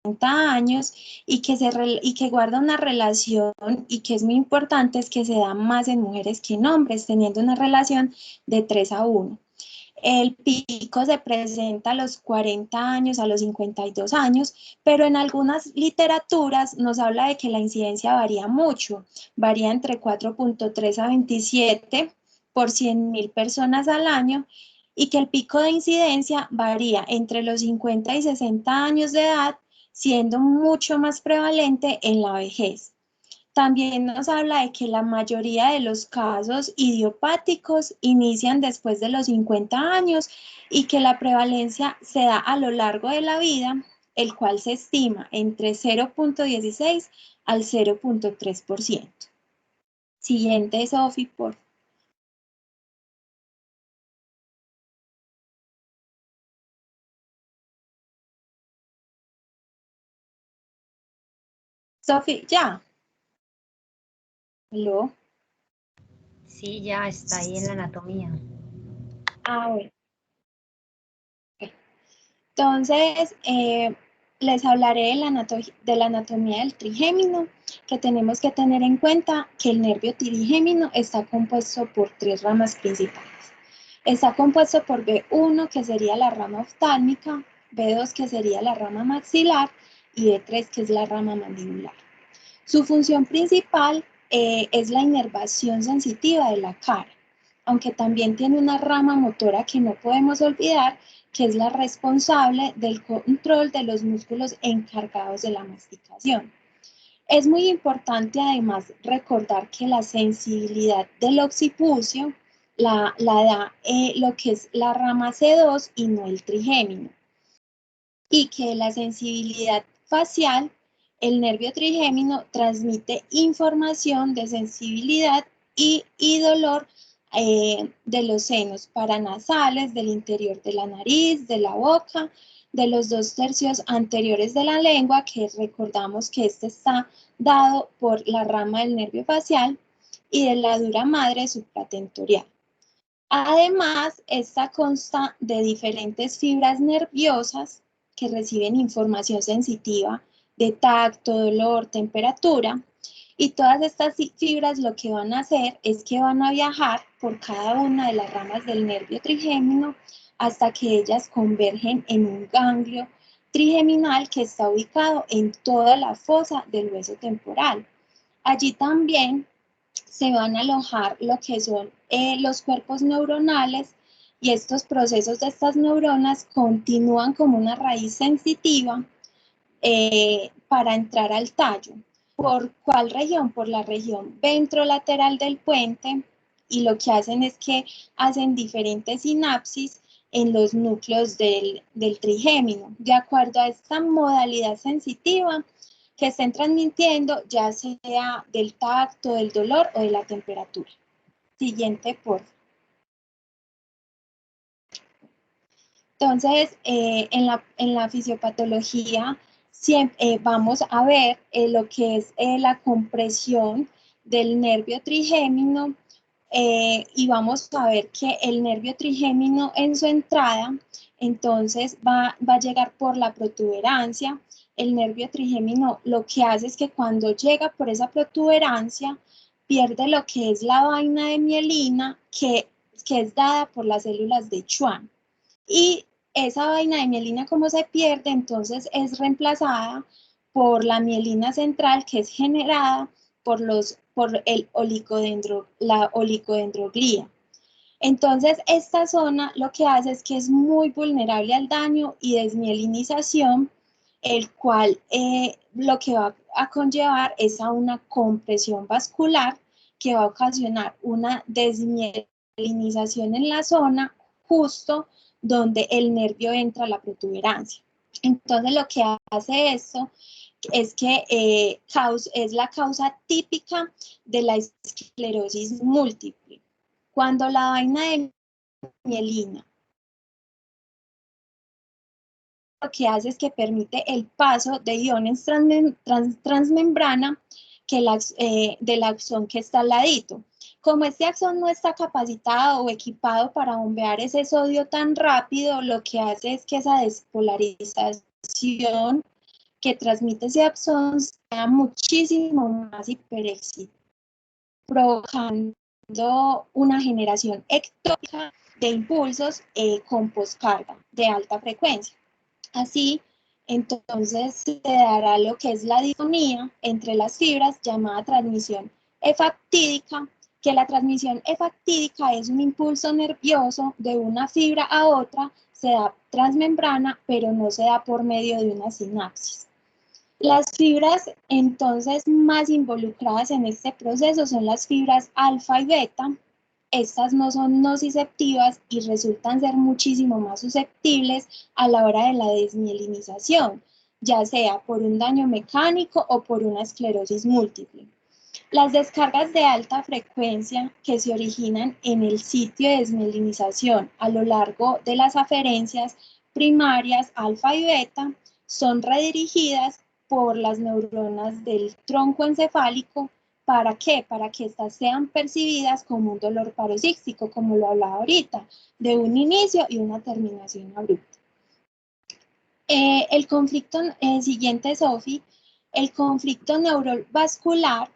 años y que guarda una relación y que es muy importante es que se da más en mujeres que en hombres, teniendo una relación de 3:1. El pico se presenta a los 40 años, a los 52 años, pero en algunas literaturas nos habla de que la incidencia varía mucho, varía entre 4.3 a 27 por 100.000 personas al año y que el pico de incidencia varía entre los 50 y 60 años de edad, siendo mucho más prevalente en la vejez. También nos habla de que la mayoría de los casos idiopáticos inician después de los 50 años y que la prevalencia se da a lo largo de la vida, el cual se estima entre 0.16 al 0.3%. Siguiente, Sofi, por Sofi, ya. ¿Aló? Sí, ya está ahí en la anatomía. Bueno. Entonces, les hablaré de la anatomía del trigémino, que tenemos que tener en cuenta que el nervio trigémino está compuesto por 3 ramas principales. Está compuesto por B1, que sería la rama oftálmica, B2, que sería la rama maxilar, y B3, que es la rama mandibular. Su función principal es la inervación sensitiva de la cara, aunque también tiene una rama motora que no podemos olvidar, que es la responsable del control de los músculos encargados de la masticación. Es muy importante además recordar que la sensibilidad del occipucio la da lo que es la rama C2 y no el trigémino, y que la sensibilidad facial, el nervio trigémino transmite información de sensibilidad y dolor de los senos paranasales, del interior de la nariz, de la boca, de los 2/3 anteriores de la lengua, que recordamos que este está dado por la rama del nervio facial, y de la dura madre supratentorial. Además, esta consta de diferentes fibras nerviosas que reciben información sensitiva de tacto, dolor, temperatura, y todas estas fibras lo que van a hacer es que van a viajar por cada una de las ramas del nervio trigémino hasta que ellas convergen en un ganglio trigeminal que está ubicado en toda la fosa del hueso temporal. Allí también se van a alojar lo que son los cuerpos neuronales, y estos procesos de estas neuronas continúan como una raíz sensitiva para entrar al tallo. ¿Por cuál región? Por la región ventrolateral del puente, y lo que hacen es que hacen diferentes sinapsis en los núcleos del trigémino, de acuerdo a esta modalidad sensitiva que estén transmitiendo, ya sea del tacto, del dolor o de la temperatura. Siguiente, por favor. Entonces, en la fisiopatología vamos a ver lo que es la compresión del nervio trigémino, y vamos a ver que el nervio trigémino en su entrada, entonces va a llegar por la protuberancia. El nervio trigémino lo que hace es que cuando llega por esa protuberancia, pierde lo que es la vaina de mielina que es dada por las células de Schwann. Y esa vaina de mielina, como se pierde, entonces es reemplazada por la mielina central, que es generada por la olicodendroglía. Entonces, esta zona lo que hace es que es muy vulnerable al daño y desmielinización, el cual lo que va a conllevar es a una compresión vascular que va a ocasionar una desmielinización en la zona justo donde el nervio entra a la protuberancia. Entonces, lo que hace esto es que es la causa típica de la esclerosis múltiple. Cuando la vaina de mielina lo que hace es que permite el paso de iones transmembrana del axón que está al ladito. Como este axón no está capacitado o equipado para bombear ese sodio tan rápido, lo que hace es que esa despolarización que transmite ese axón sea muchísimo más hiperexcitado, provocando una generación ectópica de impulsos con poscarga de alta frecuencia. Así, entonces se dará lo que es la disfonía entre las fibras llamada transmisión efactídica, que la transmisión efactídica es un impulso nervioso de una fibra a otra, se da transmembrana, pero no se da por medio de una sinapsis. Las fibras entonces más involucradas en este proceso son las fibras alfa y beta. Estas no son nociceptivas y resultan ser muchísimo más susceptibles a la hora de la desmielinización, ya sea por un daño mecánico o por una esclerosis múltiple. Las descargas de alta frecuencia que se originan en el sitio de desmielinización a lo largo de las aferencias primarias alfa y beta son redirigidas por las neuronas del tronco encefálico. ¿Para qué? Para que estas sean percibidas como un dolor paroxístico, como lo hablaba ahorita, de un inicio y una terminación abrupta. El conflicto siguiente, Sofi, el conflicto neurovascular,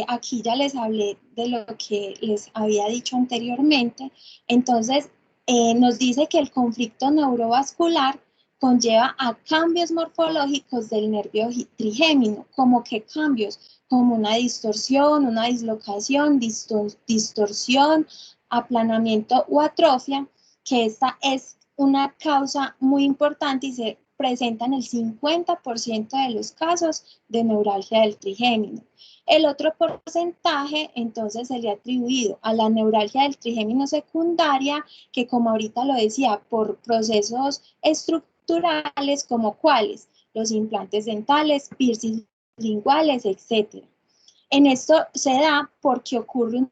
aquí ya les hablé de lo que les había dicho anteriormente, entonces nos dice que el conflicto neurovascular conlleva a cambios morfológicos del nervio trigémino, como que cambios, como una distorsión, una dislocación, distorsión, aplanamiento o atrofia, que esta es una causa muy importante y se presenta en el 50% de los casos de neuralgia del trigémino. El otro porcentaje entonces se le ha atribuido a la neuralgia del trigémino secundaria, que como ahorita lo decía, por procesos estructurales como cuáles, los implantes dentales, piercings linguales, etc. En esto se da porque ocurre un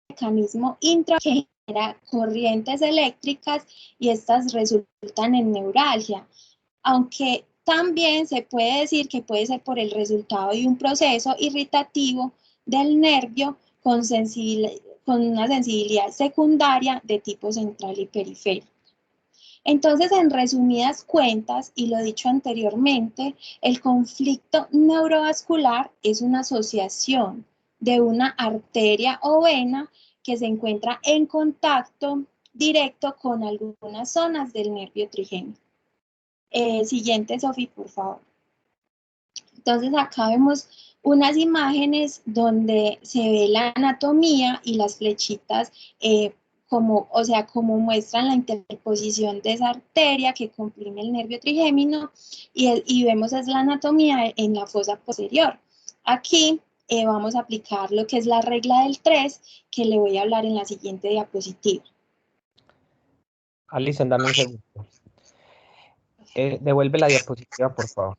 mecanismo intra que genera corrientes eléctricas y estas resultan en neuralgia, aunque también se puede decir que puede ser por el resultado de un proceso irritativo del nervio con una sensibilidad secundaria de tipo central y periférico. Entonces, en resumidas cuentas, y lo dicho anteriormente, el conflicto neurovascular es una asociación de una arteria o vena que se encuentra en contacto directo con algunas zonas del nervio trigémino. Siguiente, Sofi, por favor. Entonces, acá vemos unas imágenes donde se ve la anatomía y las flechitas como muestran la interposición de esa arteria que comprime el nervio trigémino y vemos es la anatomía en la fosa posterior. Aquí vamos a aplicar lo que es la regla del 3, que le voy a hablar en la siguiente diapositiva. Alison, dame un segundo. Devuelve la diapositiva, por favor.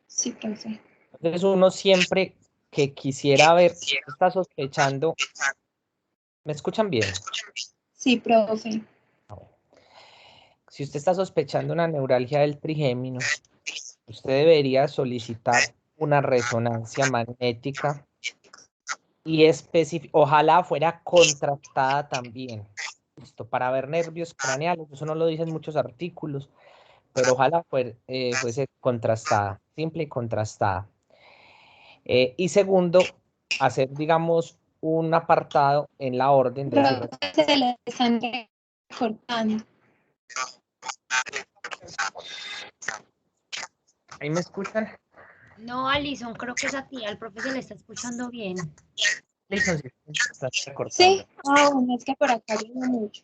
Sí, profe. Entonces uno siempre que quisiera ver, está sospechando. ¿Me escuchan bien? Sí, profe. Si usted está sospechando una neuralgia del trigémino, usted debería solicitar una resonancia magnética y ojalá fuera contrastada también. Listo, para ver nervios craneales, eso no lo dicen muchos artículos, pero ojalá fuese contrastada, simple y contrastada. Y segundo, hacer, digamos, un apartado en la orden de su... Se le están recortando. ¿Ahí me escuchan? No, Alison, creo que es a ti, al profe se le está escuchando bien. Alison, sí, está recortando. Sí, bueno, es que por acá viene mucho.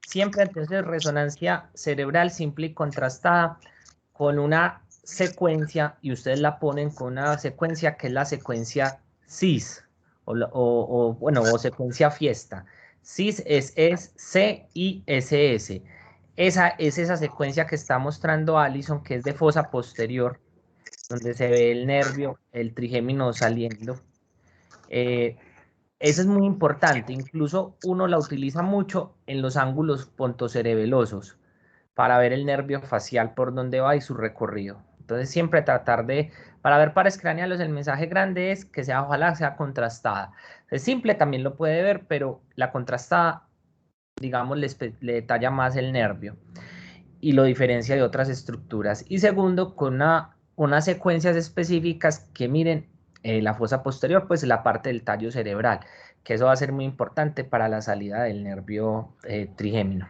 Siempre entonces resonancia cerebral simple y contrastada con una secuencia, y ustedes la ponen con una secuencia que es la secuencia CIS, o secuencia fiesta. CIS es CISS. Esa es esa secuencia que está mostrando Alison, que es de fosa posterior, donde se ve el nervio, el trigémino saliendo. Eso es muy importante, incluso uno la utiliza mucho en los ángulos pontocerebelosos para ver el nervio facial por dónde va y su recorrido. Entonces siempre tratar para ver pares craneales, el mensaje grande es que ojalá sea contrastada. Es simple, también lo puede ver, pero la contrastada, digamos, le detalla más el nervio. y lo diferencia de otras estructuras. Y segundo, con unas secuencias específicas que miren la fosa posterior, pues la parte del tallo cerebral, que eso va a ser muy importante para la salida del nervio trigémino.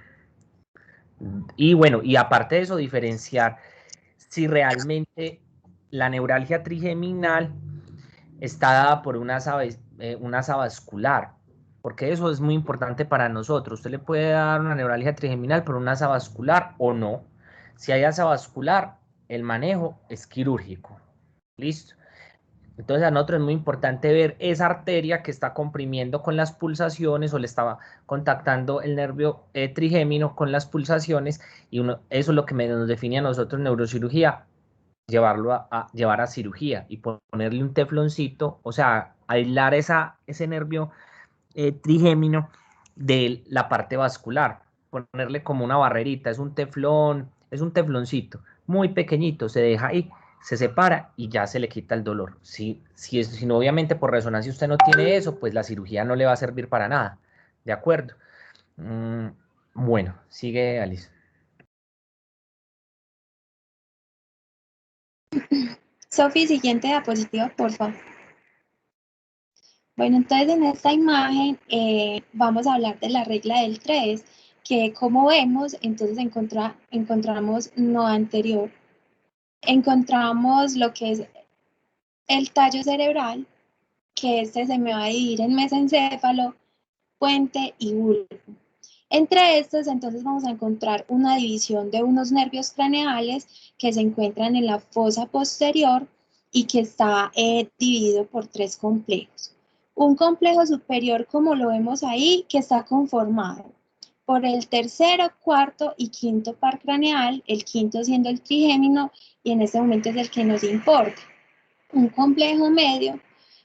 Y bueno, y aparte de eso, diferenciar si realmente la neuralgia trigeminal está dada por una asa vascular, porque eso es muy importante para nosotros. Usted le puede dar una neuralgia trigeminal por una asa vascular o no. Si hay asa vascular, el manejo es quirúrgico. ¿Listo? Entonces a nosotros es muy importante ver esa arteria que está comprimiendo con las pulsaciones o le estaba contactando el nervio trigémino con las pulsaciones, y eso es lo que nos define a nosotros neurocirugía, llevarlo llevar a cirugía y ponerle un tefloncito, o sea, aislar ese nervio trigémino de la parte vascular, ponerle como una barrerita, es un teflón, es un tefloncito muy pequeñito, se deja ahí, se separa y ya se le quita el dolor. Si no, obviamente por resonancia usted no tiene eso, pues la cirugía no le va a servir para nada, ¿de acuerdo? Bueno, sigue Alice. Sofi, siguiente diapositiva, por favor. Bueno, entonces en esta imagen vamos a hablar de la regla del 3, que como vemos, entonces encontramos lo anterior. Encontramos lo que es el tallo cerebral, que este se me va a dividir en mesencéfalo, puente y bulbo. Entre estos, entonces, vamos a encontrar una división de unos nervios craneales que se encuentran en la fosa posterior y que está dividido por 3 complejos. Un complejo superior, como lo vemos ahí, que está conformado por el tercero, cuarto y quinto par craneal, el quinto siendo el trigémino, y en este momento es el que nos importa. Un complejo medio,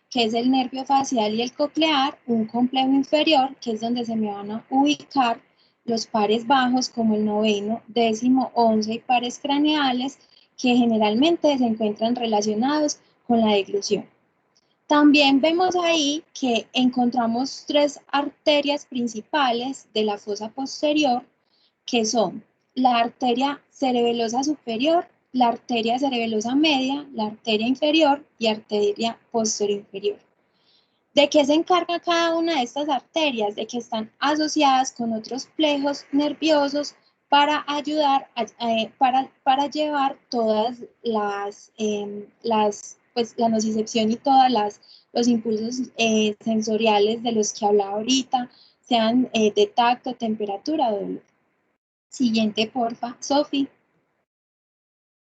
que es el nervio facial y el coclear, un complejo inferior, que es donde se me van a ubicar los pares bajos como el noveno, décimo, 11 y pares craneales, que generalmente se encuentran relacionados con la deglución. También vemos ahí que encontramos 3 arterias principales de la fosa posterior, que son la arteria cerebelosa superior, la arteria cerebelosa media, la arteria inferior y arteria posterior. ¿De qué se encarga cada una de estas arterias? De que están asociadas con otros plejos nerviosos para ayudar para llevar todas pues, la nocicepción y todos los impulsos sensoriales de los que hablaba ahorita, sean de tacto, temperatura o dolor. Siguiente, porfa, Sofi.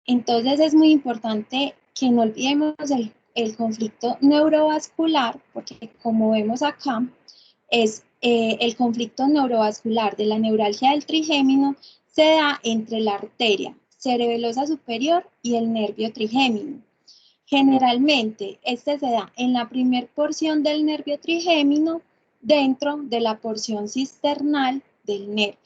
Entonces es muy importante que no olvidemos el conflicto neurovascular, porque como vemos acá, es el conflicto neurovascular de la neuralgia del trigémino se da entre la arteria cerebelosa superior y el nervio trigémino. Generalmente, este se da en la primera porción del nervio trigémino dentro de la porción cisternal del nervio.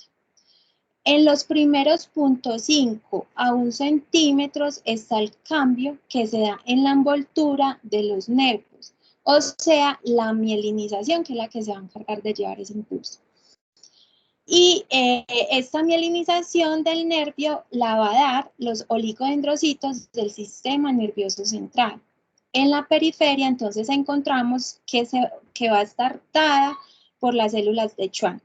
En los primeros 0.5 a 1 centímetros está el cambio que se da en la envoltura de los nervios, o sea, la mielinización, que es la que se va a encargar de llevar ese impulso. Y esta mielinización del nervio la va a dar los oligodendrocitos del sistema nervioso central. En la periferia, entonces, encontramos que va a estar dada por las células de Schwann.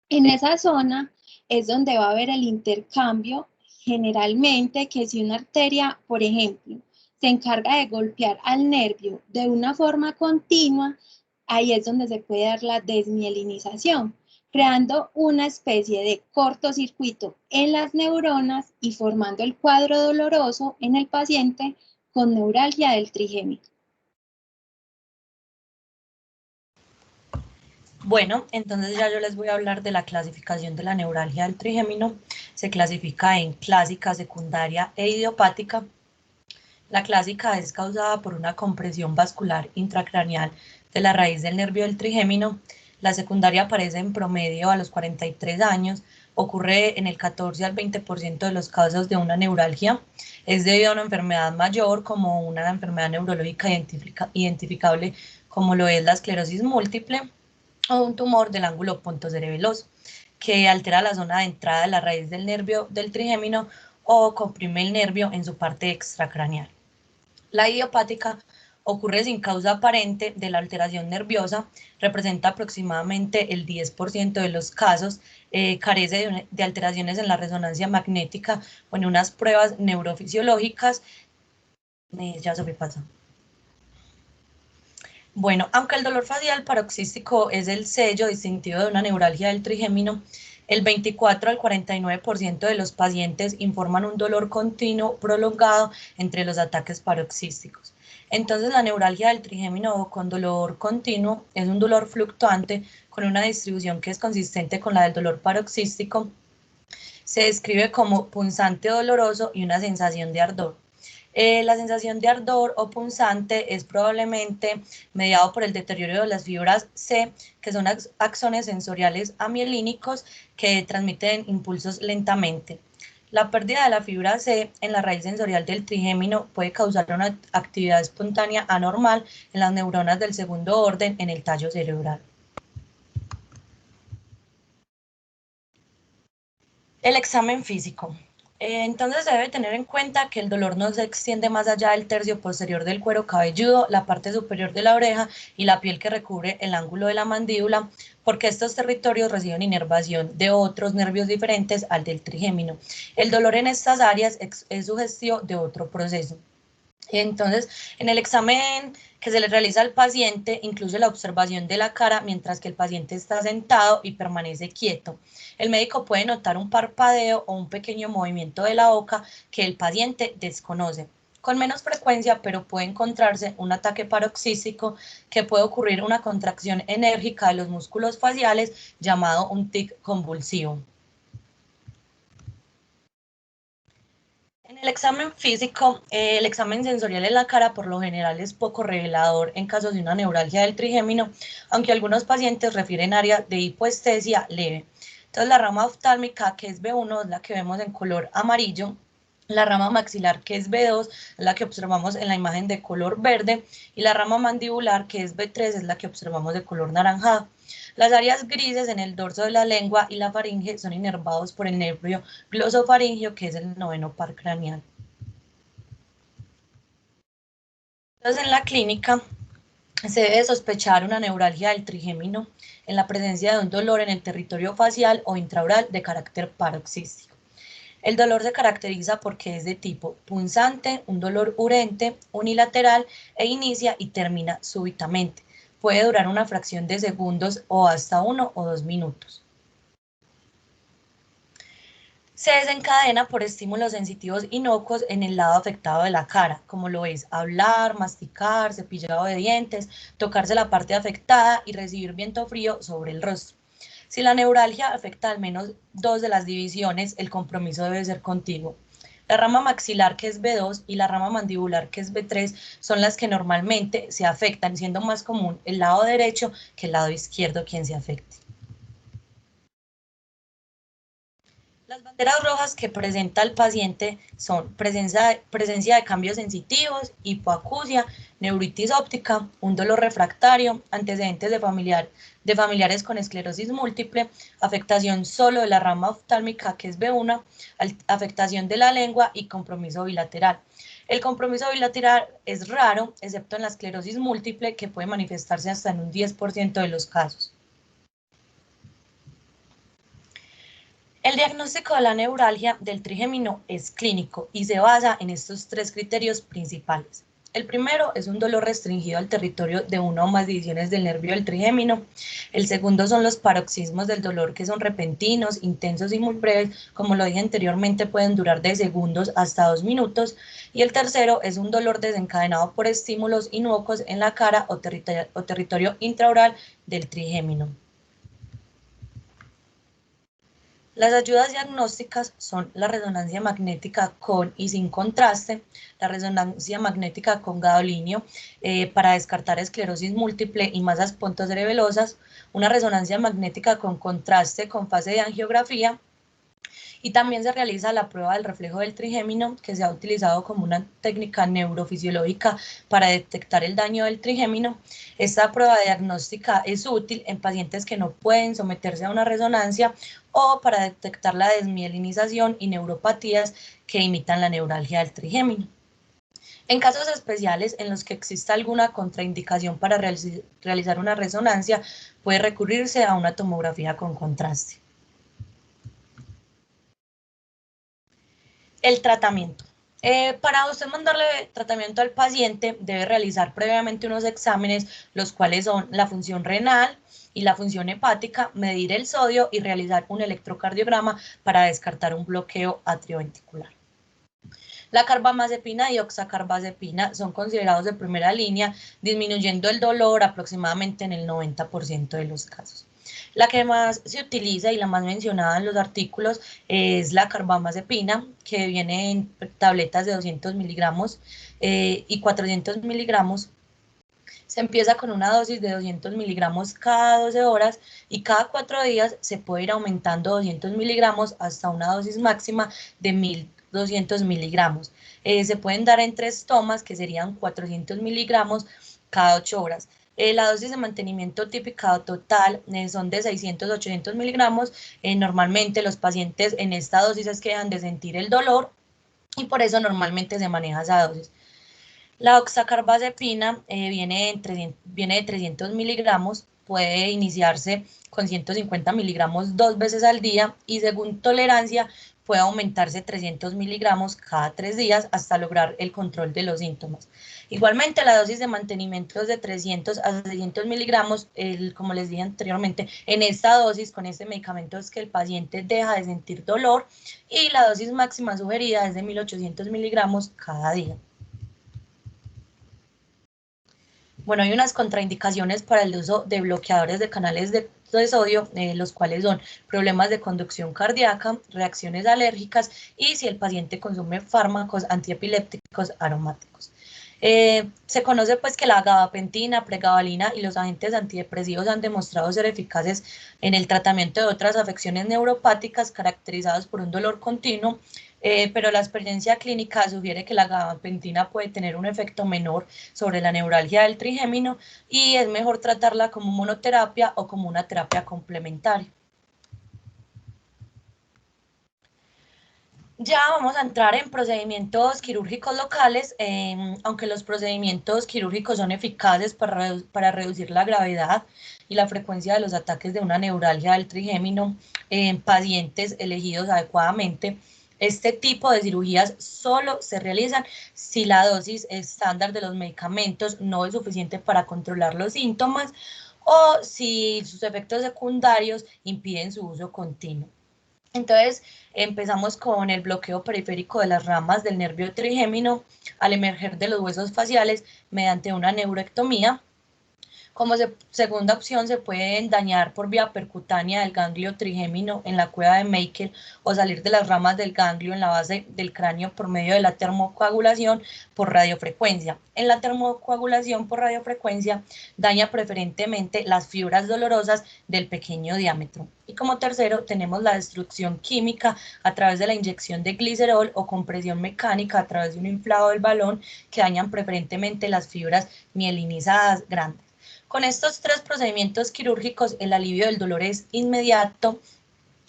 En esa zona es donde va a haber el intercambio, generalmente, que si una arteria, por ejemplo, se encarga de golpear al nervio de una forma continua, ahí es donde se puede dar la desmielinización, creando una especie de cortocircuito en las neuronas y formando el cuadro doloroso en el paciente con neuralgia del trigémino. Bueno, entonces ya yo les voy a hablar de la clasificación de la neuralgia del trigémino. Se clasifica en clásica, secundaria e idiopática. La clásica es causada por una compresión vascular intracraneal de la raíz del nervio del trigémino. La secundaria aparece en promedio a los 43 años, ocurre en el 14 al 20% de los casos de una neuralgia. Es debido a una enfermedad mayor, como una enfermedad neurológica identificable, como lo es la esclerosis múltiple, o un tumor del ángulo pontocerebeloso, que altera la zona de entrada de la raíz del nervio del trigémino o comprime el nervio en su parte extracraneal. La idiopática ocurre sin causa aparente de la alteración nerviosa, representa aproximadamente el 10% de los casos, carece de alteraciones en la resonancia magnética o en unas pruebas neurofisiológicas. Ya se me pasa. Bueno, aunque el dolor facial paroxístico es el sello distintivo de una neuralgia del trigémino, el 24 al 49% de los pacientes informan un dolor continuo prolongado entre los ataques paroxísticos. Entonces, la neuralgia del trigémino con dolor continuo es un dolor fluctuante con una distribución que es consistente con la del dolor paroxístico. Se describe como punzante doloroso y una sensación de ardor. La sensación de ardor o punzante es probablemente mediado por el deterioro de las fibras C, que son axones sensoriales amielínicos que transmiten impulsos lentamente. La pérdida de la fibra C en la raíz sensorial del trigémino puede causar una actividad espontánea anormal en las neuronas del segundo orden en el tallo cerebral. El examen físico. Entonces se debe tener en cuenta que el dolor no se extiende más allá del tercio posterior del cuero cabelludo, la parte superior de la oreja y la piel que recubre el ángulo de la mandíbula, porque estos territorios reciben inervación de otros nervios diferentes al del trigémino. El dolor en estas áreas es sugestivo de otro proceso. Entonces, en el examen que se le realiza al paciente, incluye la observación de la cara mientras que el paciente está sentado y permanece quieto. El médico puede notar un parpadeo o un pequeño movimiento de la boca que el paciente desconoce. Con menos frecuencia, pero puede encontrarse un ataque paroxístico que puede ocurrir una contracción enérgica de los músculos faciales llamado un tic convulsivo. En el examen físico, el examen sensorial en la cara por lo general es poco revelador en casos de una neuralgia del trigémino, aunque algunos pacientes refieren área de hipoestesia leve. Entonces, la rama oftálmica, que es B1, es la que vemos en color amarillo. La rama maxilar, que es B2, es la que observamos en la imagen de color verde, y la rama mandibular, que es B3, es la que observamos de color naranjado. Las áreas grises en el dorso de la lengua y la faringe son inervados por el nervio glosofaringeo, que es el noveno par craneal. Entonces, en la clínica se debe sospechar una neuralgia del trigémino en la presencia de un dolor en el territorio facial o intraoral de carácter paroxístico. El dolor se caracteriza porque es de tipo punzante, un dolor urente, unilateral e inicia y termina súbitamente. Puede durar una fracción de segundos o hasta 1 o 2 minutos. Se desencadena por estímulos sensitivos inocuos en el lado afectado de la cara, como lo es hablar, masticar, cepillado de dientes, tocarse la parte afectada y recibir viento frío sobre el rostro. Si la neuralgia afecta al menos 2 de las divisiones, el compromiso debe ser continuo. La rama maxilar, que es B2, y la rama mandibular, que es B3, son las que normalmente se afectan, siendo más común el lado derecho que el lado izquierdo quien se afecte. Las banderas rojas que presenta el paciente son presencia de cambios sensitivos, hipoacusia, neuritis óptica, un dolor refractario, antecedentes de familiares con esclerosis múltiple, afectación solo de la rama oftálmica, que es B1, afectación de la lengua y compromiso bilateral. El compromiso bilateral es raro, excepto en la esclerosis múltiple, que puede manifestarse hasta en un 10% de los casos. El diagnóstico de la neuralgia del trigémino es clínico y se basa en estos 3 criterios principales. El primero es un dolor restringido al territorio de una o más divisiones del nervio del trigémino. El segundo son los paroxismos del dolor, que son repentinos, intensos y muy breves. Como lo dije anteriormente, pueden durar de segundos hasta 2 minutos. Y el tercero es un dolor desencadenado por estímulos inocuos en la cara o territorio intraoral del trigémino. Las ayudas diagnósticas son la resonancia magnética con y sin contraste, la resonancia magnética con gadolinio para descartar esclerosis múltiple y masas pontocerebelosas, una resonancia magnética con contraste con fase de angiografía Y también se realiza la prueba del reflejo del trigémino, que se ha utilizado como una técnica neurofisiológica para detectar el daño del trigémino. Esta prueba diagnóstica es útil en pacientes que no pueden someterse a una resonancia o para detectar la desmielinización y neuropatías que imitan la neuralgia del trigémino. En casos especiales en los que exista alguna contraindicación para realizar una resonancia, puede recurrirse a una tomografía con contraste. El tratamiento. Para usted mandarle tratamiento al paciente, debe realizar previamente unos exámenes, los cuales son la función renal y la función hepática, medir el sodio y realizar un electrocardiograma para descartar un bloqueo atrioventricular. La carbamazepina y oxacarbazepina son considerados de primera línea, disminuyendo el dolor aproximadamente en el 90% de los casos. La que más se utiliza y la más mencionada en los artículos es la carbamazepina, que viene en tabletas de 200 miligramos y 400 miligramos. Se empieza con una dosis de 200 miligramos cada 12 horas y cada 4 días se puede ir aumentando 200 miligramos hasta una dosis máxima de 1200 miligramos. Se pueden dar en 3 tomas, que serían 400 miligramos cada 8 horas. La dosis de mantenimiento típica total son de 600 a 800 miligramos. Normalmente los pacientes en esta dosis es que dejan de sentir el dolor y por eso normalmente se maneja esa dosis. La oxacarbazepina viene de 300 miligramos, puede iniciarse con 150 miligramos 2 veces al día y según tolerancia puede aumentarse 300 miligramos cada 3 días hasta lograr el control de los síntomas. Igualmente la dosis de mantenimiento es de 300 a 600 miligramos, como les dije anteriormente, en esta dosis con este medicamento es que el paciente deja de sentir dolor y la dosis máxima sugerida es de 1800 miligramos cada día. Bueno, hay unas contraindicaciones para el uso de bloqueadores de canales de sodio, los cuales son problemas de conducción cardíaca, reacciones alérgicas y si el paciente consume fármacos antiepilépticos aromáticos. Se conoce pues que la gabapentina, pregabalina y los agentes antidepresivos han demostrado ser eficaces en el tratamiento de otras afecciones neuropáticas caracterizadas por un dolor continuo, pero la experiencia clínica sugiere que la gabapentina puede tener un efecto menor sobre la neuralgia del trigémino y es mejor tratarla como monoterapia o como una terapia complementaria. Ya vamos a entrar en procedimientos quirúrgicos locales, aunque los procedimientos quirúrgicos son eficaces para reducir la gravedad y la frecuencia de los ataques de una neuralgia del trigémino en pacientes elegidos adecuadamente. Este tipo de cirugías solo se realizan si la dosis estándar de los medicamentos no es suficiente para controlar los síntomas o si sus efectos secundarios impiden su uso continuo. Entonces, empezamos con el bloqueo periférico de las ramas del nervio trigémino al emerger de los huesos faciales mediante una neuroectomía. Como segunda opción, se pueden dañar por vía percutánea el ganglio trigémino en la cueva de Meckel o salir de las ramas del ganglio en la base del cráneo por medio de la termocoagulación por radiofrecuencia. En la termocoagulación por radiofrecuencia daña preferentemente las fibras dolorosas del pequeño diámetro. Y como tercero, tenemos la destrucción química a través de la inyección de glicerol o compresión mecánica a través de un inflado del balón que dañan preferentemente las fibras mielinizadas grandes. Con estos 3 procedimientos quirúrgicos, el alivio del dolor es inmediato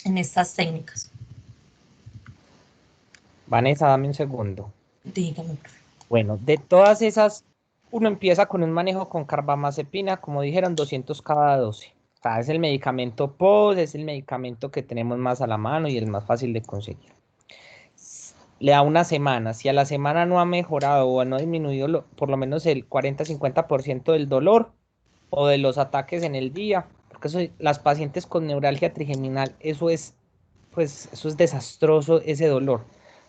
en estas técnicas. Vanessa, dame un segundo. Dígame. Bueno, de todas esas, uno empieza con un manejo con carbamazepina, como dijeron, 200 cada 12. O sea, es el medicamento POS, es el medicamento que tenemos más a la mano y el más fácil de conseguir. Le da una semana. Si a la semana no ha mejorado o no ha disminuido por lo menos el 40-50% del dolor o de los ataques en el día, porque eso, las pacientes con neuralgia trigeminal, eso es desastroso, ese dolor.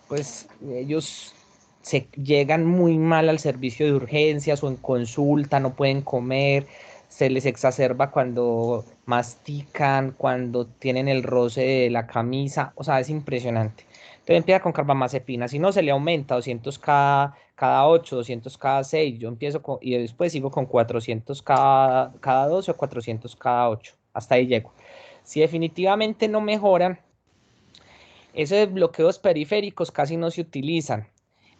Pues ellos se llegan muy mal al servicio de urgencias o en consulta, no pueden comer, se les exacerba cuando mastican, cuando tienen el roce de la camisa, o sea, es impresionante. Entonces empieza con carbamazepina, si no se le aumenta 200 cada 8, 200 cada 6, yo empiezo y después sigo con 400 cada 12 o 400 cada 8, hasta ahí llego. Si definitivamente no mejoran, Esos bloqueos periféricos casi no se utilizan.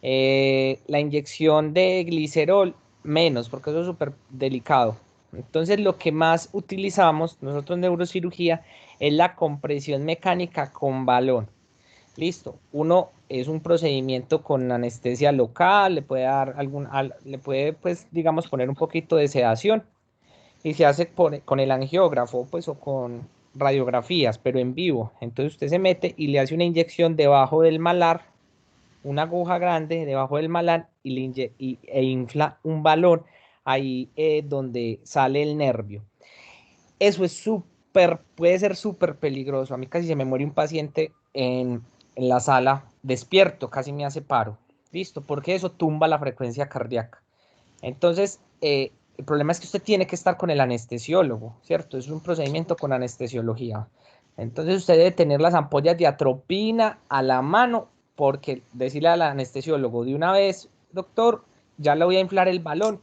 La inyección de glicerol menos, porque eso es súper delicado. Entonces lo que más utilizamos nosotros en neurocirugía es la compresión mecánica con balón. Listo, uno es un procedimiento con anestesia local, le puede dar le puede, pues, digamos, poner un poquito de sedación y se hace con el angiógrafo, pues, o con radiografías, pero en vivo. Entonces usted se mete y le hace una inyección debajo del malar, una aguja grande debajo del malar e infla un balón ahí donde sale el nervio. Eso es puede ser súper peligroso. A mí casi se me muere un paciente en la sala despierto, casi me hace paro. Listo, porque eso tumba la frecuencia cardíaca. Entonces, el problema es que usted tiene que estar con el anestesiólogo, ¿cierto? Es un procedimiento con anestesiología. Entonces, usted debe tener las ampollas de atropina a la mano, porque decirle al anestesiólogo de una vez, doctor, ya le voy a inflar el balón,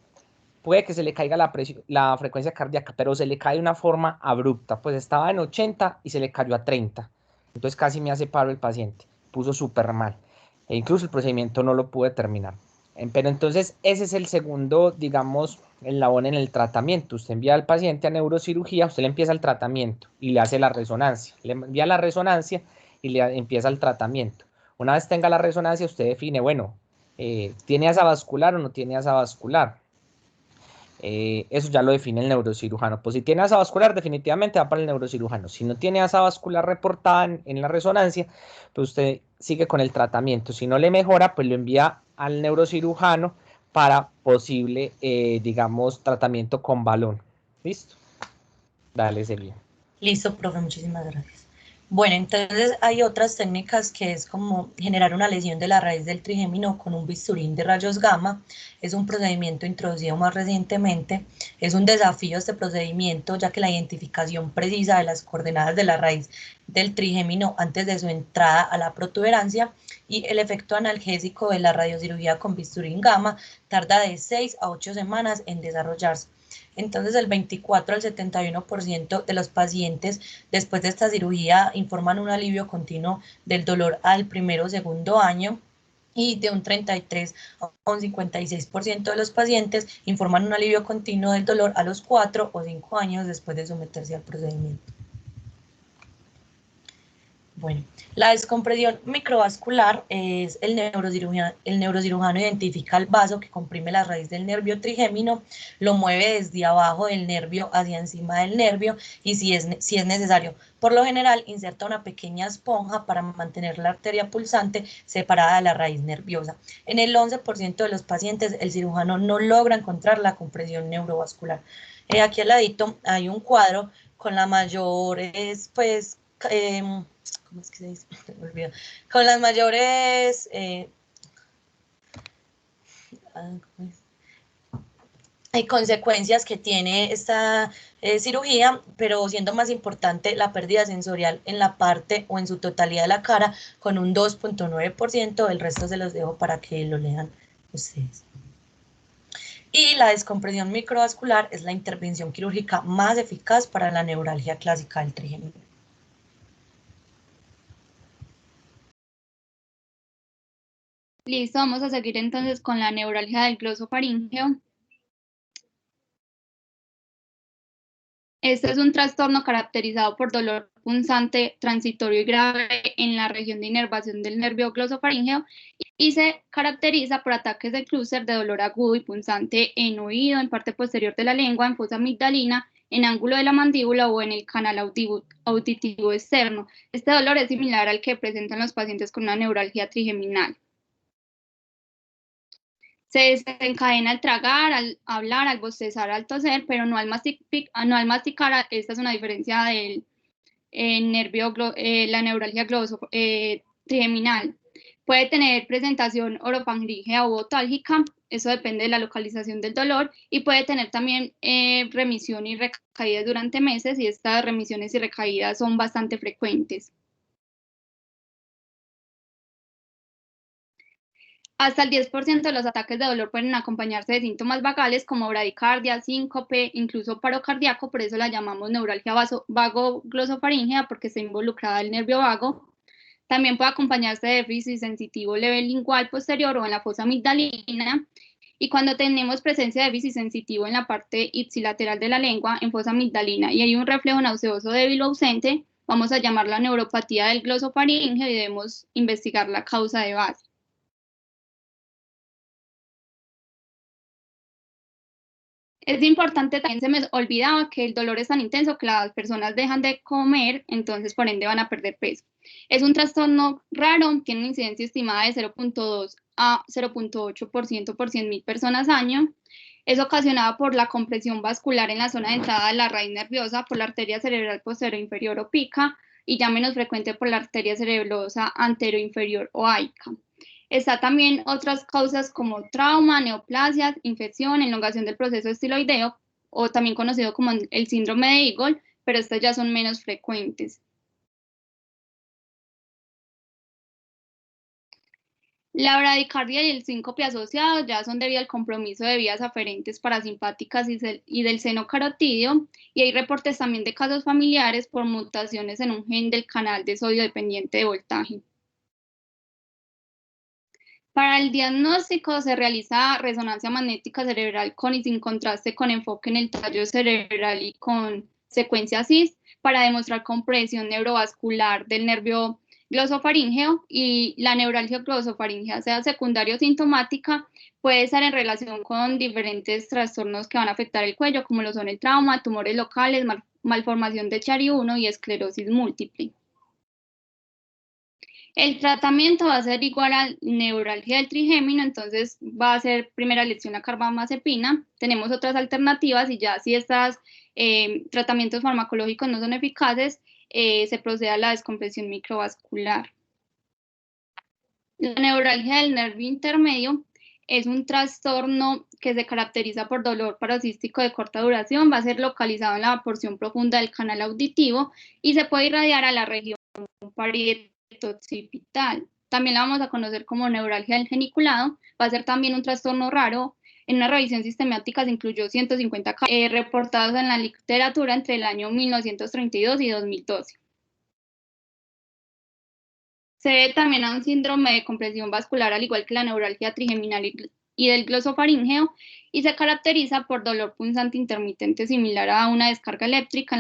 puede que se le caiga la frecuencia cardíaca, pero se le cae de una forma abrupta, pues estaba en 80 y se le cayó a 30. Entonces casi me hace paro el paciente, puso súper mal. E incluso el procedimiento no lo pude terminar. Pero entonces ese es el segundo, digamos, eslabón en el tratamiento. Usted envía al paciente a neurocirugía, usted le empieza el tratamiento y le hace la resonancia. Le envía la resonancia y le empieza el tratamiento. Una vez tenga la resonancia, usted define, bueno, ¿tiene asa vascular o no tiene asa vascular? Eso ya lo define el neurocirujano. Pues si tiene asa vascular, definitivamente va para el neurocirujano. Si no tiene asa vascular reportada en la resonancia, pues usted sigue con el tratamiento. Si no le mejora, pues lo envía al neurocirujano para posible, digamos, tratamiento con balón. ¿Listo? Dale, Celia. Listo, profe, muchísimas gracias. Bueno, entonces hay otras técnicas que es como generar una lesión de la raíz del trigémino con un bisturí de rayos gamma. Es un procedimiento introducido más recientemente. Es un desafío este procedimiento, ya que la identificación precisa de las coordenadas de la raíz del trigémino antes de su entrada a la protuberancia y el efecto analgésico de la radiocirugía con bisturí gamma tarda de 6 a 8 semanas en desarrollarse. Entonces, el 24 al 71% de los pacientes después de esta cirugía informan un alivio continuo del dolor al primero o segundo año y de un 33 a un 56% de los pacientes informan un alivio continuo del dolor a los 4 o 5 años después de someterse al procedimiento. Bueno, la descompresión microvascular es el neurocirujano identifica el vaso que comprime la raíz del nervio trigémino, lo mueve desde abajo del nervio hacia encima del nervio y si es necesario, por lo general inserta una pequeña esponja para mantener la arteria pulsante separada de la raíz nerviosa. En el 11% de los pacientes el cirujano no logra encontrar la compresión neurovascular. Aquí al ladito hay un cuadro con la mayor, pues, ¿cómo es que se dice? Me olvido. Con las mayores consecuencias que tiene esta cirugía, pero siendo más importante la pérdida sensorial en la parte o en su totalidad de la cara con un 2.9%, el resto se los dejo para que lo lean ustedes. Y la descompresión microvascular es la intervención quirúrgica más eficaz para la neuralgia clásica del trigémino. Listo, vamos a seguir entonces con la neuralgia del glosofaríngeo. Este es un trastorno caracterizado por dolor punzante, transitorio y grave en la región de inervación del nervio glosofaríngeo y se caracteriza por ataques de clúster de dolor agudo y punzante en oído, en parte posterior de la lengua, en fosa amigdalina, en ángulo de la mandíbula o en el canal auditivo externo. Este dolor es similar al que presentan los pacientes con una neuralgia trigeminal. Se desencadena al tragar, al hablar, al bostezar, al toser, pero no al masticar. Esta es una diferencia del nervio, la neuralgia trigeminal. Puede tener presentación orofaringea o otálgica, eso depende de la localización del dolor, y puede tener también remisión y recaídas durante meses, y estas remisiones y recaídas son bastante frecuentes. Hasta el 10% de los ataques de dolor pueden acompañarse de síntomas vagales como bradicardia, síncope, incluso paro cardíaco, por eso la llamamos neuralgia vago-glosofaríngea porque está involucrada el nervio vago. También puede acompañarse de déficit sensitivo leve lingual posterior o en la fosa amigdalina. Y cuando tenemos presencia de déficit sensitivo en la parte ipsilateral de la lengua, en fosa amigdalina, y hay un reflejo nauseoso débil o ausente, vamos a llamarla neuropatía del glosofaríngeo y debemos investigar la causa de base. Es importante, también se me olvidaba que el dolor es tan intenso que las personas dejan de comer, entonces por ende van a perder peso. Es un trastorno raro, tiene una incidencia estimada de 0.2 a 0.8% por 100.000 personas año. Es ocasionada por la compresión vascular en la zona de entrada de la raíz nerviosa, por la arteria cerebral posterior inferior o pica, y ya menos frecuente por la arteria cerebrosa antero inferior o aica. Está también otras causas como trauma, neoplasias, infección, elongación del proceso estiloideo, o también conocido como el síndrome de Eagle, pero estas ya son menos frecuentes. La bradicardia y el síncope asociados ya son debido al compromiso de vías aferentes parasimpáticas y del seno carotídeo, y hay reportes también de casos familiares por mutaciones en un gen del canal de sodio dependiente de voltaje. Para el diagnóstico se realiza resonancia magnética cerebral con y sin contraste con enfoque en el tallo cerebral y con secuencia CIS para demostrar compresión neurovascular del nervio glosofaríngeo, y la neuralgia glosofaríngea, sea secundaria o sintomática, puede estar en relación con diferentes trastornos que van a afectar el cuello, como lo son el trauma, tumores locales, malformación de Chiari-1 y esclerosis múltiple. El tratamiento va a ser igual a neuralgia del trigémino, entonces va a ser primera elección la carbamazepina. Tenemos otras alternativas y ya si estos tratamientos farmacológicos no son eficaces, se procede a la descompresión microvascular. La neuralgia del nervio intermedio es un trastorno que se caracteriza por dolor paroxístico de corta duración, va a ser localizado en la porción profunda del canal auditivo y se puede irradiar a la región parietal occipital. También la vamos a conocer como neuralgia del geniculado. Va a ser también un trastorno raro. En una revisión sistemática se incluyó 150 casos reportados en la literatura entre el año 1932 y 2012. Se debe también a un síndrome de compresión vascular, al igual que la neuralgia trigeminal y del glosofaríngeo, y se caracteriza por dolor punzante intermitente similar a una descarga eléctrica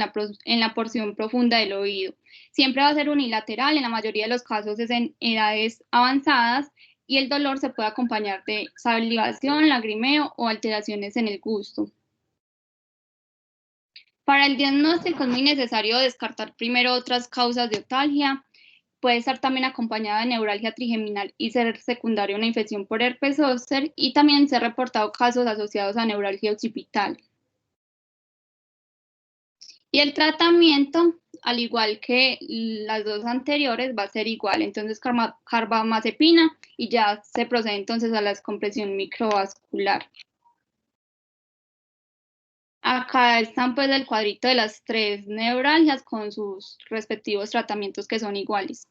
en la porción profunda del oído. Siempre va a ser unilateral, en la mayoría de los casos es en edades avanzadas, y el dolor se puede acompañar de salivación, lagrimeo o alteraciones en el gusto. Para el diagnóstico es muy necesario descartar primero otras causas de otalgia. Puede estar también acompañada de neuralgia trigeminal y ser secundaria a una infección por herpes zóster, y también se han reportado casos asociados a neuralgia occipital. Y el tratamiento, al igual que las dos anteriores, va a ser igual. Entonces, carbamazepina, y ya se procede entonces a la descompresión microvascular. Acá están pues el cuadrito de las 3 neuralgias con sus respectivos tratamientos que son iguales.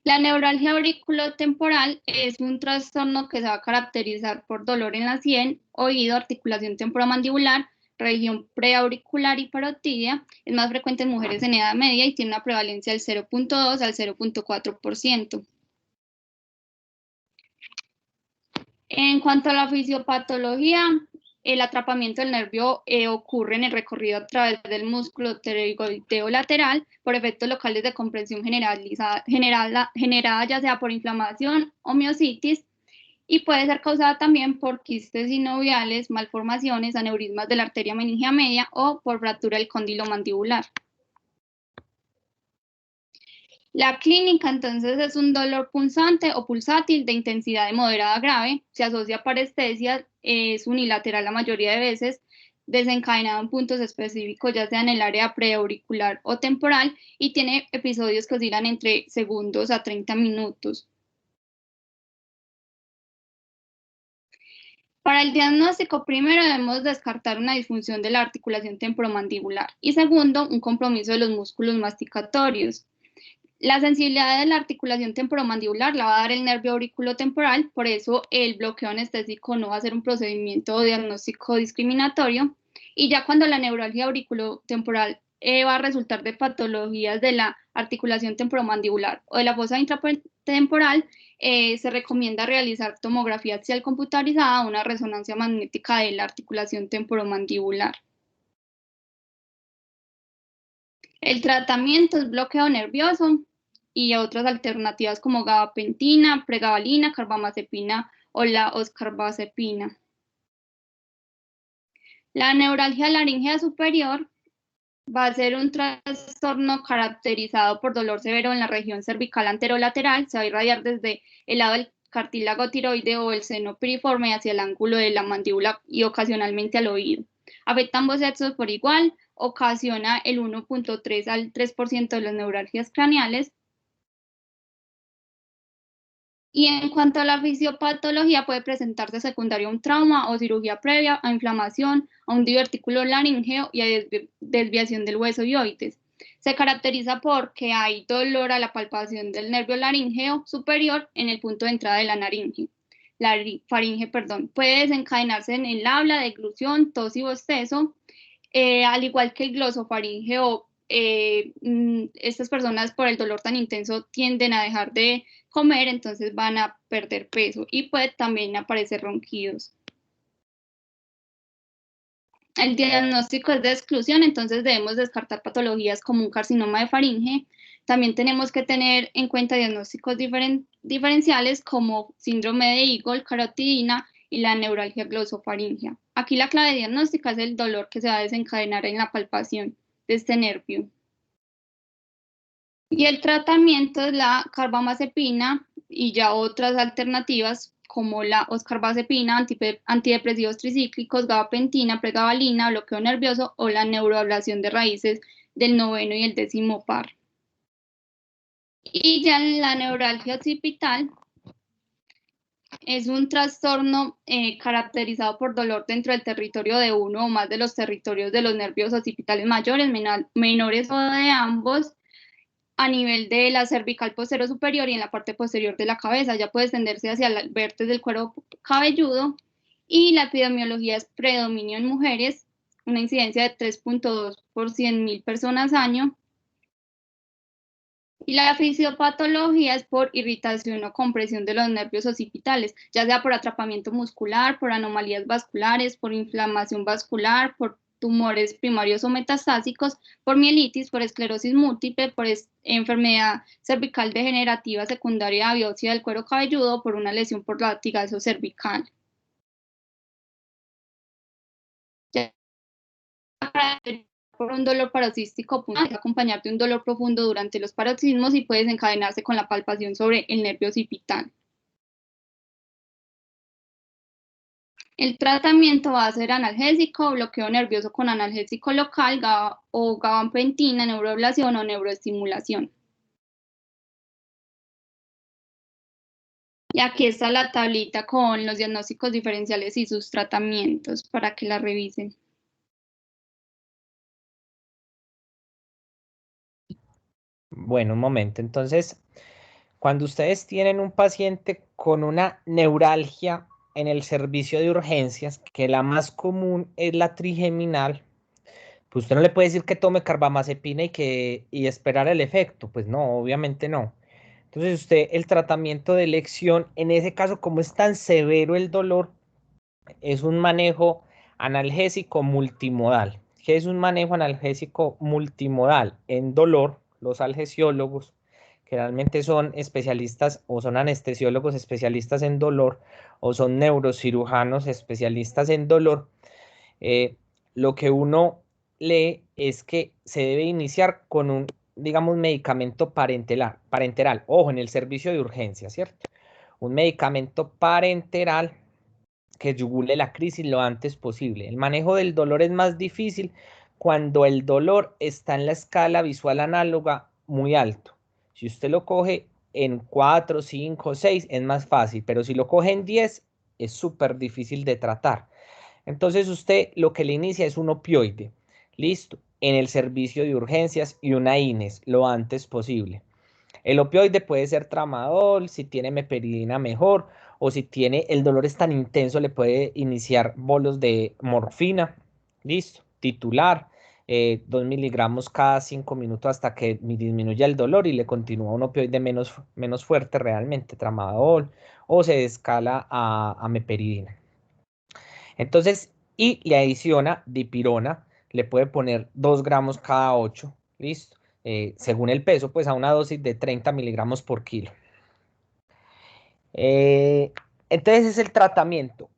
La neuralgia auriculotemporal es un trastorno que se va a caracterizar por dolor en la sien, oído, articulación temporomandibular, región preauricular y parotidia. Es más frecuente en mujeres en edad media y tiene una prevalencia del 0.2 al 0.4%. En cuanto a la fisiopatología, el atrapamiento del nervio ocurre en el recorrido a través del músculo pterygoideo lateral por efectos locales de compresión generada ya sea por inflamación o miositis, y puede ser causada también por quistes sinoviales, malformaciones, aneurismas de la arteria meningia media o por fractura del cóndilo mandibular. La clínica entonces es un dolor punzante o pulsátil de intensidad de moderada a grave, se asocia a parestesia, es unilateral la mayoría de veces, desencadenado en puntos específicos, ya sea en el área preauricular o temporal, y tiene episodios que oscilan entre segundos a 30 minutos. Para el diagnóstico, primero debemos descartar una disfunción de la articulación temporomandibular y segundo, un compromiso de los músculos masticatorios. La sensibilidad de la articulación temporomandibular la va a dar el nervio auriculotemporal, por eso el bloqueo anestésico no va a ser un procedimiento diagnóstico discriminatorio, y ya cuando la neuralgia auriculotemporal va a resultar de patologías de la articulación temporomandibular o de la fosa intratemporal, se recomienda realizar tomografía axial computarizada o una resonancia magnética de la articulación temporomandibular. El tratamiento es bloqueo nervioso y otras alternativas como gabapentina, pregabalina, carbamazepina o la oscarbazepina. La neuralgia laringea superior va a ser un trastorno caracterizado por dolor severo en la región cervical anterolateral. Se va a irradiar desde el lado del cartílago tiroideo o el seno piriforme hacia el ángulo de la mandíbula y ocasionalmente al oído. Afecta ambos sexos por igual, ocasiona el 1.3 al 3% de las neuralgias craneales. Y en cuanto a la fisiopatología, puede presentarse secundario a un trauma o cirugía previa, a inflamación, a un divertículo laríngeo y a desviación del hueso hioides. Se caracteriza porque hay dolor a la palpación del nervio laríngeo superior en el punto de entrada de la faringe. Puede desencadenarse en el habla, deglución, tos y bostezo, al igual que el glosofaringeo. Estas personas por el dolor tan intenso tienden a dejar de comer, entonces van a perder peso y puede también aparecer ronquidos. El diagnóstico es de exclusión, entonces debemos descartar patologías como un carcinoma de faringe. También tenemos que tener en cuenta diagnósticos diferenciales como síndrome de Eagle, carotidina y la neuralgia glosofaringea. Aquí la clave diagnóstica es el dolor que se va a desencadenar en la palpación de este nervio. Y el tratamiento es la carbamazepina y ya otras alternativas como la oscarbazepina, antidepresivos tricíclicos, gabapentina, pregabalina, bloqueo nervioso o la neuroablación de raíces del 9º y el 10º par. Y ya la neuralgia occipital es un trastorno caracterizado por dolor dentro del territorio de uno o más de los territorios de los nervios occipitales mayores, menores o de ambos, a nivel de la cervical posterior superior y en la parte posterior de la cabeza. Ya puede extenderse hacia el vértice del cuero cabelludo. Y la epidemiología es predominio en mujeres, una incidencia de 3.2 por 100.000 personas año. Y la fisiopatología es por irritación o compresión de los nervios occipitales, ya sea por atrapamiento muscular, por anomalías vasculares, por inflamación vascular, por tumores primarios o metastásicos, por mielitis, por esclerosis múltiple, por enfermedad cervical degenerativa secundaria a biopsia del cuero cabelludo, por una lesión por latigazo cervical. Por un dolor paroxístico puede acompañar de un dolor profundo durante los paroxismos y puede desencadenarse con la palpación sobre el nervio occipital. El tratamiento va a ser analgésico, bloqueo nervioso con analgésico local o gabapentina, neuroablación o neuroestimulación. Y aquí está la tablita con los diagnósticos diferenciales y sus tratamientos para que la revisen. Bueno, un momento. Entonces, cuando ustedes tienen un paciente con una neuralgia en el servicio de urgencias, que la más común es la trigeminal, pues usted no le puede decir que tome carbamazepina y esperar el efecto. Pues no, obviamente no. Entonces usted, el tratamiento de elección, en ese caso, como es tan severo el dolor, es un manejo analgésico multimodal. ¿Qué es un manejo analgésico multimodal? En dolor, los algesiólogos generalmente son especialistas o son anestesiólogos especialistas en dolor o son neurocirujanos especialistas en dolor. Lo que uno lee es que se debe iniciar con un, digamos, medicamento parenteral. Ojo, en el servicio de urgencia, ¿cierto? Un medicamento parenteral que yugule la crisis lo antes posible. El manejo del dolor es más difícil cuando el dolor está en la escala visual análoga muy alto. Si usted lo coge en 4, 5, 6 es más fácil, pero si lo coge en 10 es súper difícil de tratar. Entonces usted lo que le inicia es un opioide, listo, en el servicio de urgencias y una INES lo antes posible. El opioide puede ser tramadol, si tiene meperidina mejor, o si tiene el dolor es tan intenso le puede iniciar bolos de morfina, listo, titular, 2 miligramos cada 5 minutos hasta que disminuya el dolor y le continúa un opioide menos fuerte realmente, tramadol, o se escala a meperidina. Entonces, y le adiciona dipirona, le puede poner 2 gramos cada 8, listo, según el peso, pues a una dosis de 30 miligramos por kilo. Entonces es el tratamiento,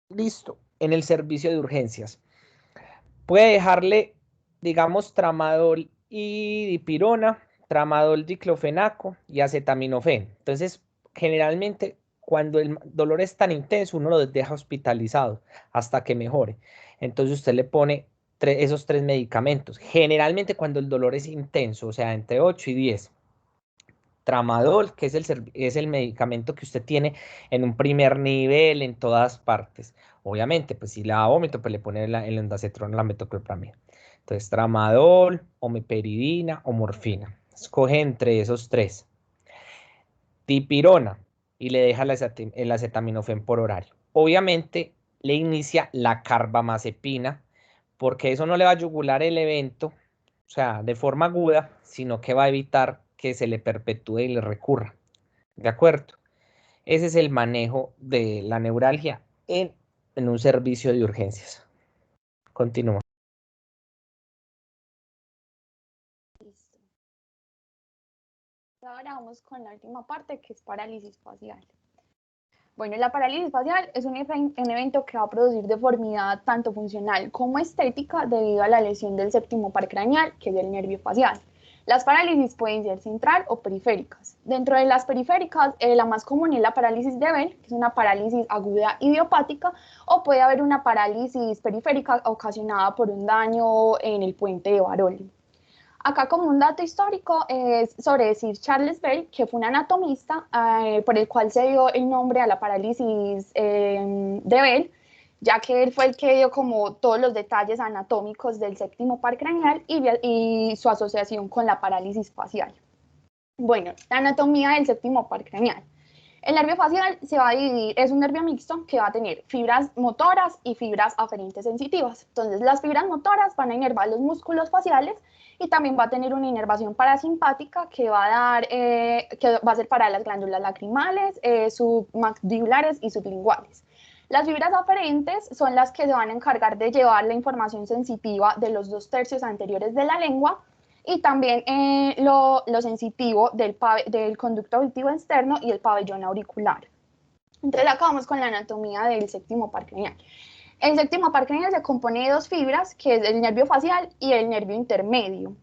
listo, en el servicio de urgencias. Puede dejarle, digamos, tramadol y dipirona, tramadol diclofenaco y acetaminofén. Entonces, generalmente, cuando el dolor es tan intenso, uno lo deja hospitalizado hasta que mejore. Entonces, usted le pone esos 3 medicamentos. Generalmente, cuando el dolor es intenso, o sea, entre 8 y 10. Tramadol, que es el medicamento que usted tiene en un primer nivel en todas partes. Obviamente, pues si le da vómito, pues le pone el ondansetron, la metoclopramida. Entonces, tramadol, omeperidina o morfina. Escoge entre esos 3. Dipirona y le deja el acetaminofén por horario. Obviamente, le inicia la carbamazepina, porque eso no le va a yugular el evento, o sea, de forma aguda, sino que va a evitar que se le perpetúe y le recurra. ¿De acuerdo? Ese es el manejo de la neuralgia en un servicio de urgencias. Continúa. Listo. Ahora vamos con la última parte, que es parálisis facial. Bueno, la parálisis facial es un evento que va a producir deformidad tanto funcional como estética debido a la lesión del séptimo par craneal, que es el nervio facial. Las parálisis pueden ser central o periféricas. Dentro de las periféricas, la más común es la parálisis de Bell, que es una parálisis aguda idiopática, o puede haber una parálisis periférica ocasionada por un daño en el puente de Baroli. Acá como un dato histórico es sobre Sir Charles Bell, que fue un anatomista por el cual se dio el nombre a la parálisis de Bell, ya que él fue el que dio como todos los detalles anatómicos del séptimo par craneal y su asociación con la parálisis facial. Bueno, la anatomía del séptimo par craneal. El nervio facial se va a dividir, es un nervio mixto que va a tener fibras motoras y fibras aferentes sensitivas. Entonces, las fibras motoras van a inervar los músculos faciales y también va a tener una inervación parasimpática que va a dar, que va a ser para las glándulas lacrimales, submandibulares y sublinguales. Las fibras aferentes son las que se van a encargar de llevar la información sensitiva de los 2/3 anteriores de la lengua y también lo sensitivo del conducto auditivo externo y el pabellón auricular. Entonces acá vamos con la anatomía del séptimo par craneal. El séptimo par craneal se compone de 2 fibras, que es el nervio facial y el nervio intermedio.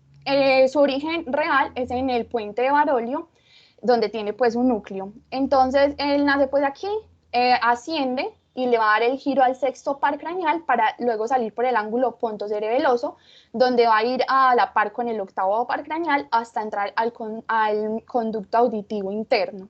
Su origen real es en el puente de Barolio, donde tiene pues un núcleo. Entonces él nace pues aquí, asciende y le va a dar el giro al sexto par craneal para luego salir por el ángulo pontocerebeloso, donde va a ir a la par con el octavo par craneal hasta entrar al conducto auditivo interno.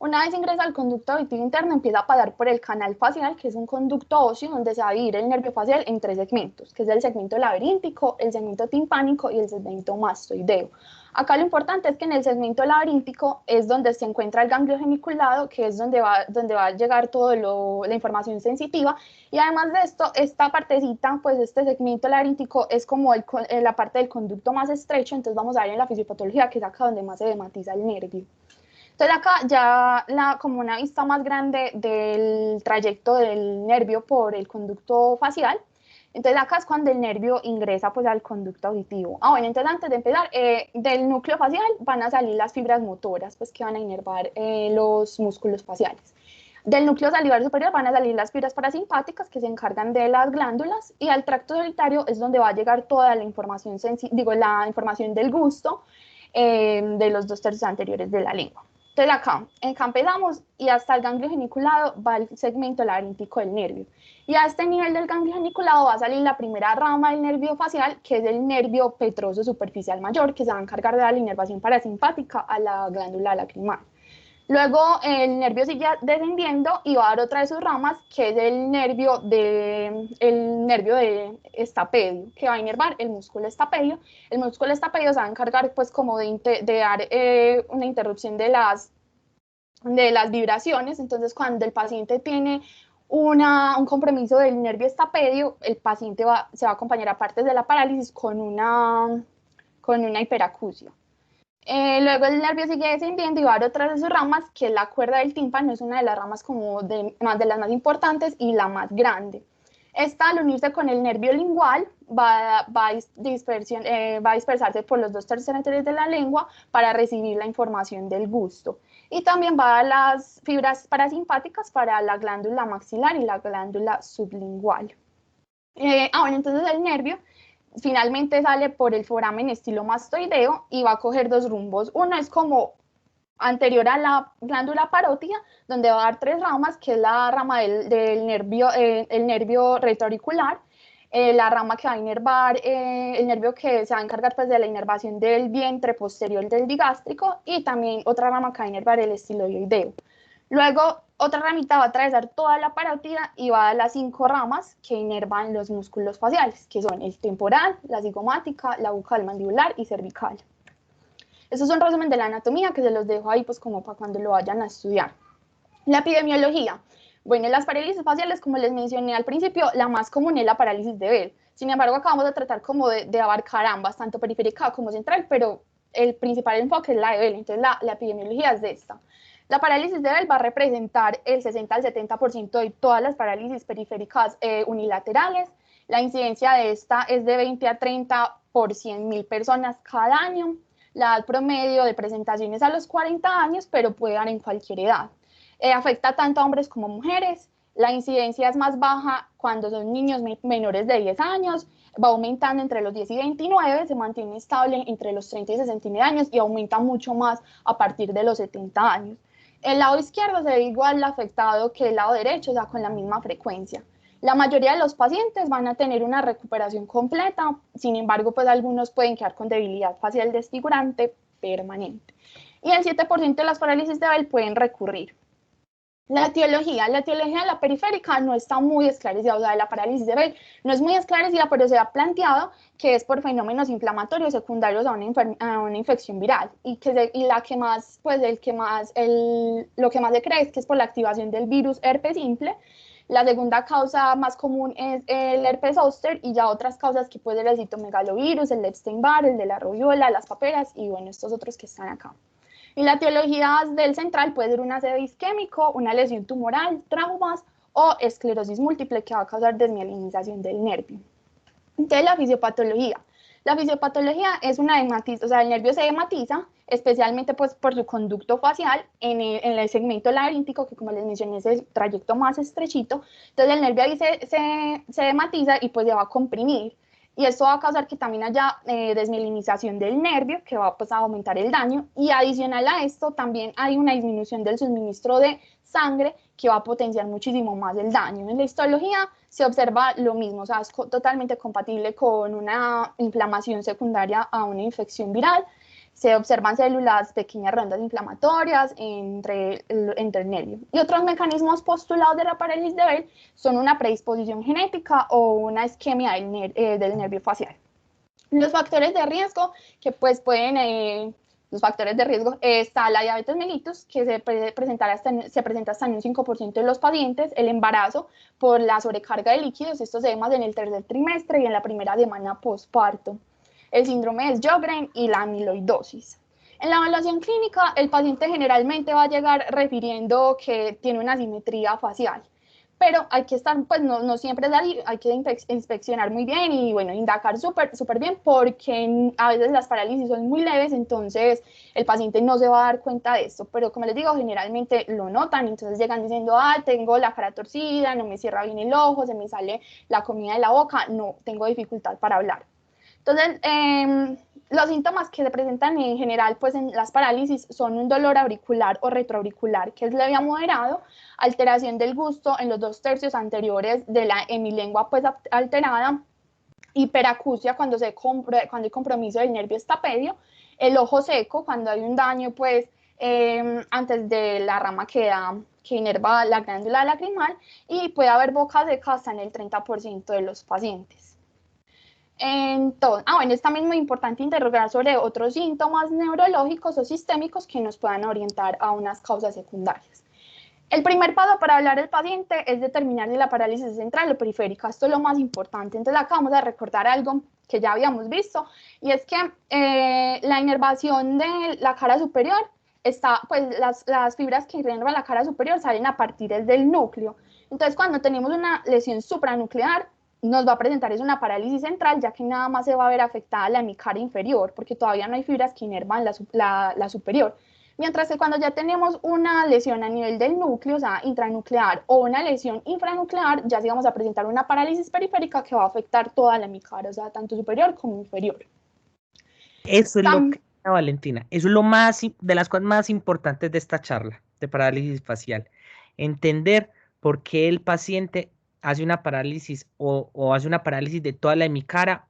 Una vez ingresa al conducto auditivo interno, empieza a pasar por el canal facial, que es un conducto óseo donde se va a dividir el nervio facial en 3 segmentos, que es el segmento laberíntico, el segmento timpánico y el segmento mastoideo. Acá lo importante es que en el segmento laberíntico es donde se encuentra el ganglio geniculado, que es donde va a llegar toda la información sensitiva, y además de esto, esta partecita, pues este segmento laberíntico es como la parte del conducto más estrecho, entonces vamos a ver en la fisiopatología que es acá donde más se dematiza el nervio. Entonces acá ya como una vista más grande del trayecto del nervio por el conducto facial. Entonces acá es cuando el nervio ingresa pues al conducto auditivo. Bueno, entonces antes de empezar, del núcleo facial van a salir las fibras motoras pues que van a inervar los músculos faciales. Del núcleo salivar superior van a salir las fibras parasimpáticas que se encargan de las glándulas, y al tracto solitario es donde va a llegar toda la información, la información del gusto de los 2/3 anteriores de la lengua. Entonces acá empezamos y hasta el ganglio geniculado va el segmento laberíntico del nervio. Y a este nivel del ganglio geniculado va a salir la primera rama del nervio facial, que es el nervio petroso superficial mayor, que se va a encargar de dar la inervación parasimpática a la glándula lacrimal. Luego el nervio sigue descendiendo y va a dar otra de sus ramas, que es el nervio de estapedio, que va a inervar el músculo estapedio. El músculo estapedio se va a encargar pues como de dar una interrupción de las vibraciones. Entonces cuando el paciente tiene un compromiso del nervio estapedio, el paciente se va a acompañar a partes de la parálisis con una hiperacusia. Luego el nervio sigue descendiendo y va a dar otras de sus ramas, que es la cuerda del tímpano, es una de las ramas como de las más importantes y la más grande. Esta, al unirse con el nervio lingual, va a dispersarse por los 2 tercios anteriores de la lengua para recibir la información del gusto. Y también va a las fibras parasimpáticas para la glándula maxilar y la glándula sublingual. Bueno, entonces el nervio finalmente sale por el foramen estilomastoideo y va a coger 2 rumbos. Uno es como anterior a la glándula parótida, donde va a dar 3 ramas, que es la rama del nervio, el nervio retroauricular, la rama que va a inervar, el nervio que se va a encargar pues, de la inervación del vientre posterior del digástrico, y también otra rama que va a inervar el estiloideo. Luego, otra ramita va a atravesar toda la parótida y va a dar las 5 ramas que inervan los músculos faciales, que son el temporal, la cigomática, la bucal, mandibular y cervical. Eso es un resumen de la anatomía que se los dejo ahí pues como para cuando lo vayan a estudiar. La epidemiología. Bueno, las parálisis faciales, como les mencioné al principio, la más común es la parálisis de Bell. Sin embargo, acabamos de tratar como de abarcar ambas, tanto periférica como central, pero el principal enfoque es la de Bell, entonces la epidemiología es de esta. La parálisis de Bell va a representar el 60 al 70% de todas las parálisis periféricas unilaterales. La incidencia de esta es de 20 a 30 por 100.000 personas cada año. La edad promedio de presentación es a los 40 años, pero puede dar en cualquier edad. Afecta tanto a hombres como mujeres. La incidencia es más baja cuando son niños menores de 10 años, va aumentando entre los 10 y 29, se mantiene estable entre los 30 y 69 años y aumenta mucho más a partir de los 70 años. El lado izquierdo se ve igual afectado que el lado derecho, o sea, con la misma frecuencia. La mayoría de los pacientes van a tener una recuperación completa, sin embargo, pues algunos pueden quedar con debilidad facial desfigurante permanente. Y el 7% de las parálisis de Bell pueden recurrir. La etiología de la periférica no está muy esclarecida, o sea, de la parálisis de Bell no es muy esclarecida, pero se ha planteado que es por fenómenos inflamatorios secundarios a una infección viral y lo que más se cree es que es por la activación del virus herpes simple. La segunda causa más común es el herpes zóster y ya otras causas que puede ser el citomegalovirus, el Epstein-Barr, el de la rodiola, las paperas y bueno, estos otros que están acá. Y la etiología del central puede ser un ACV isquémico, una lesión tumoral, traumas o esclerosis múltiple que va a causar desmielinización del nervio. Entonces, la fisiopatología. La fisiopatología es una hematitis, o sea, el nervio se hematiza, especialmente pues, por su conducto facial en el segmento laberíntico, que como les mencioné es el trayecto más estrechito. Entonces, el nervio ahí se hematiza y pues se va a comprimir. Y esto va a causar que también haya desmielinización del nervio, que va pues, a aumentar el daño. Y adicional a esto, también hay una disminución del suministro de sangre que va a potenciar muchísimo más el daño. En la histología se observa lo mismo, o sea, es totalmente compatible con una inflamación secundaria a una infección viral. Se observan células, pequeñas rondas inflamatorias entre el nervio. Y otros mecanismos postulados de la parálisis de Bell son una predisposición genética o una isquemia del nervio facial. Los factores de riesgo que pues pueden... Los factores de riesgo está la diabetes mellitus, que se presenta hasta en un 5% de los pacientes, el embarazo por la sobrecarga de líquidos, esto se ve más en el tercer trimestre y en la primera semana postparto, el síndrome de Sjögren y la amiloidosis. En la evaluación clínica, el paciente generalmente va a llegar refiriendo que tiene una asimetría facial, pero hay que estar, pues no siempre es así, hay que inspeccionar muy bien y bueno, indagar súper bien porque a veces las parálisis son muy leves, entonces el paciente no se va a dar cuenta de esto, pero como les digo, generalmente lo notan, entonces llegan diciendo, tengo la cara torcida, no me cierra bien el ojo, se me sale la comida de la boca, no, tengo dificultad para hablar. Entonces, los síntomas que se presentan en general pues en las parálisis son un dolor auricular o retroauricular que es leve a moderado, alteración del gusto en los 2 tercios anteriores de la hemilengua pues alterada, hiperacusia cuando hay compromiso del nervio estapedio, el ojo seco cuando hay un daño pues antes de la rama que inerva la glándula lacrimal y puede haber boca seca hasta en el 30% de los pacientes. Entonces, bueno, es también muy importante interrogar sobre otros síntomas neurológicos o sistémicos que nos puedan orientar a unas causas secundarias. El primer paso para hablar del paciente es determinar si la parálisis es central o periférica. Esto es lo más importante. Entonces acá vamos a recordar algo que ya habíamos visto, y es que la inervación de la cara superior está, pues las fibras que inervan la cara superior salen a partir del núcleo. Entonces cuando tenemos una lesión supranuclear, nos va a presentar es una parálisis central, ya que nada más se va a ver afectada la hemicara inferior, porque todavía no hay fibras que inervan la superior. Mientras que cuando ya tenemos una lesión a nivel del núcleo, o sea, intranuclear, o una lesión infranuclear, ya sí vamos a presentar una parálisis periférica que va a afectar toda la hemicara, o sea, tanto superior como inferior. Eso es lo que, Valentina, eso es lo más, de las cosas más importantes de esta charla de parálisis facial. Entender por qué el paciente hace una parálisis o hace una parálisis de toda la hemicara,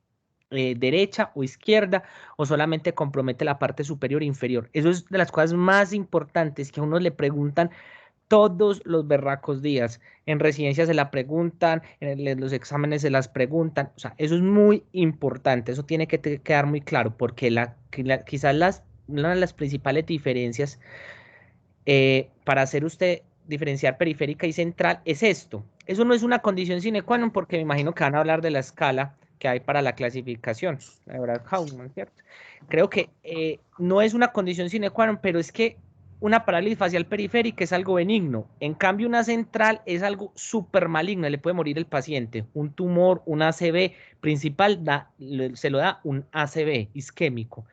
derecha o izquierda, o solamente compromete la parte superior e inferior. Eso es de las cosas más importantes que a uno le preguntan todos los berracos días. En residencia se la preguntan, en los exámenes se las preguntan. O sea, eso es muy importante, eso tiene que quedar muy claro, porque quizás una de las principales diferencias para hacer usted diferenciar periférica y central es esto. Eso no es una condición sine qua non, porque me imagino que van a hablar de la escala que hay para la clasificación, la verdad, ¿cierto? Creo que no es una condición sine qua non, pero es que una parálisis facial periférica es algo benigno. En cambio, una central es algo súper maligno, le puede morir el paciente. Un tumor, un ACV principal, se lo da un ACV isquémico.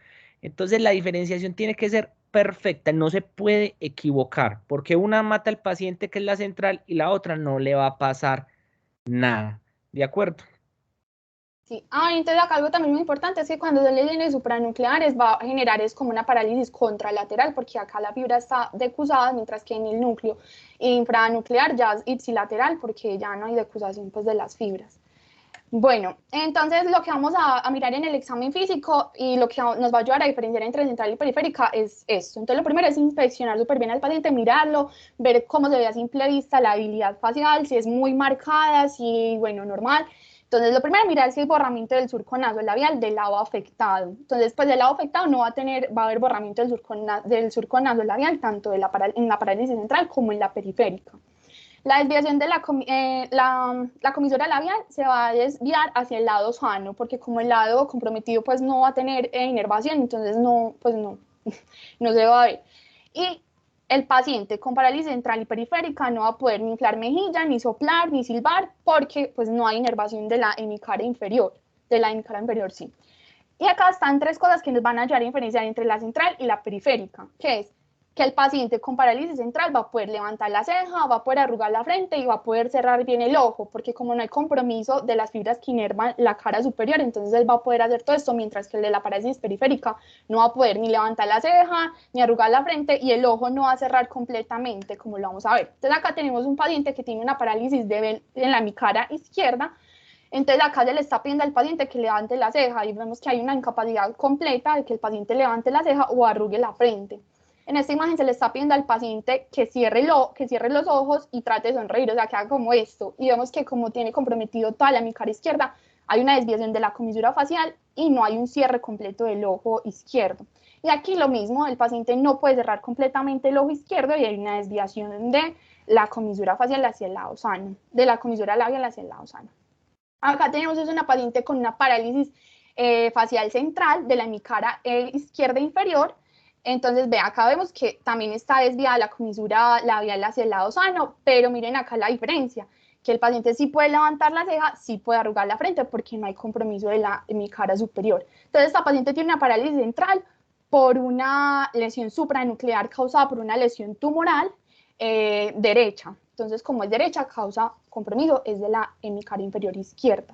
Entonces, la diferenciación tiene que ser perfecta, no se puede equivocar, porque una mata al paciente, que es la central, y la otra no le va a pasar nada. ¿De acuerdo? Sí, entonces acá algo también muy importante es que cuando son lesiones supranucleares va a generar es como una parálisis contralateral, porque acá la fibra está decusada, mientras que en el núcleo infranuclear ya es ipsilateral, porque ya no hay decusación pues de las fibras. Bueno, entonces lo que vamos a mirar en el examen físico y lo que nos va a ayudar a diferenciar entre central y periférica es esto. Entonces lo primero es inspeccionar súper bien al paciente, mirarlo, ver cómo se ve a simple vista la habilidad facial, si es muy marcada, si, bueno, normal. Entonces, lo primero es mirar si hay borramiento del surco nasolabial del lado afectado. Entonces, pues del lado afectado no va a haber borramiento del surco nasolabial, tanto en la parálisis central como en la periférica. La desviación de la comisura labial se va a desviar hacia el lado sano, porque como el lado comprometido pues no va a tener inervación, entonces no se va a ver. Y el paciente con parálisis central y periférica no va a poder ni inflar mejilla, ni soplar, ni silbar, porque pues no hay inervación de la hemicara inferior, sí. Y acá están tres cosas que nos van a ayudar a diferenciar entre la central y la periférica, que es que el paciente con parálisis central va a poder levantar la ceja, va a poder arrugar la frente y va a poder cerrar bien el ojo, porque como no hay compromiso de las fibras que inervan la cara superior, entonces él va a poder hacer todo esto, mientras que el de la parálisis periférica no va a poder ni levantar la ceja, ni arrugar la frente, y el ojo no va a cerrar completamente, como lo vamos a ver. Entonces acá tenemos un paciente que tiene una parálisis en la hemicara izquierda. Entonces acá se le está pidiendo al paciente que levante la ceja y vemos que hay una incapacidad completa de que el paciente levante la ceja o arrugue la frente. En esta imagen se le está pidiendo al paciente que cierre los ojos y trate de sonreír, o sea, que haga como esto. Y vemos que como tiene comprometido toda la hemicara izquierda, hay una desviación de la comisura facial y no hay un cierre completo del ojo izquierdo. Y aquí lo mismo, el paciente no puede cerrar completamente el ojo izquierdo y hay una desviación de la comisura facial hacia el lado sano, de la comisura labial hacia el lado sano. Acá tenemos una paciente con una parálisis facial central de la hemicara izquierda inferior. Entonces, ve, acá vemos que también está desviada la comisura labial hacia el lado sano, pero miren acá la diferencia, que el paciente sí puede levantar la ceja, sí puede arrugar la frente, porque no hay compromiso de la hemicara superior. Entonces, esta paciente tiene una parálisis central por una lesión supranuclear causada por una lesión tumoral derecha. Entonces, como es derecha, causa compromiso, es de la hemicara inferior izquierda.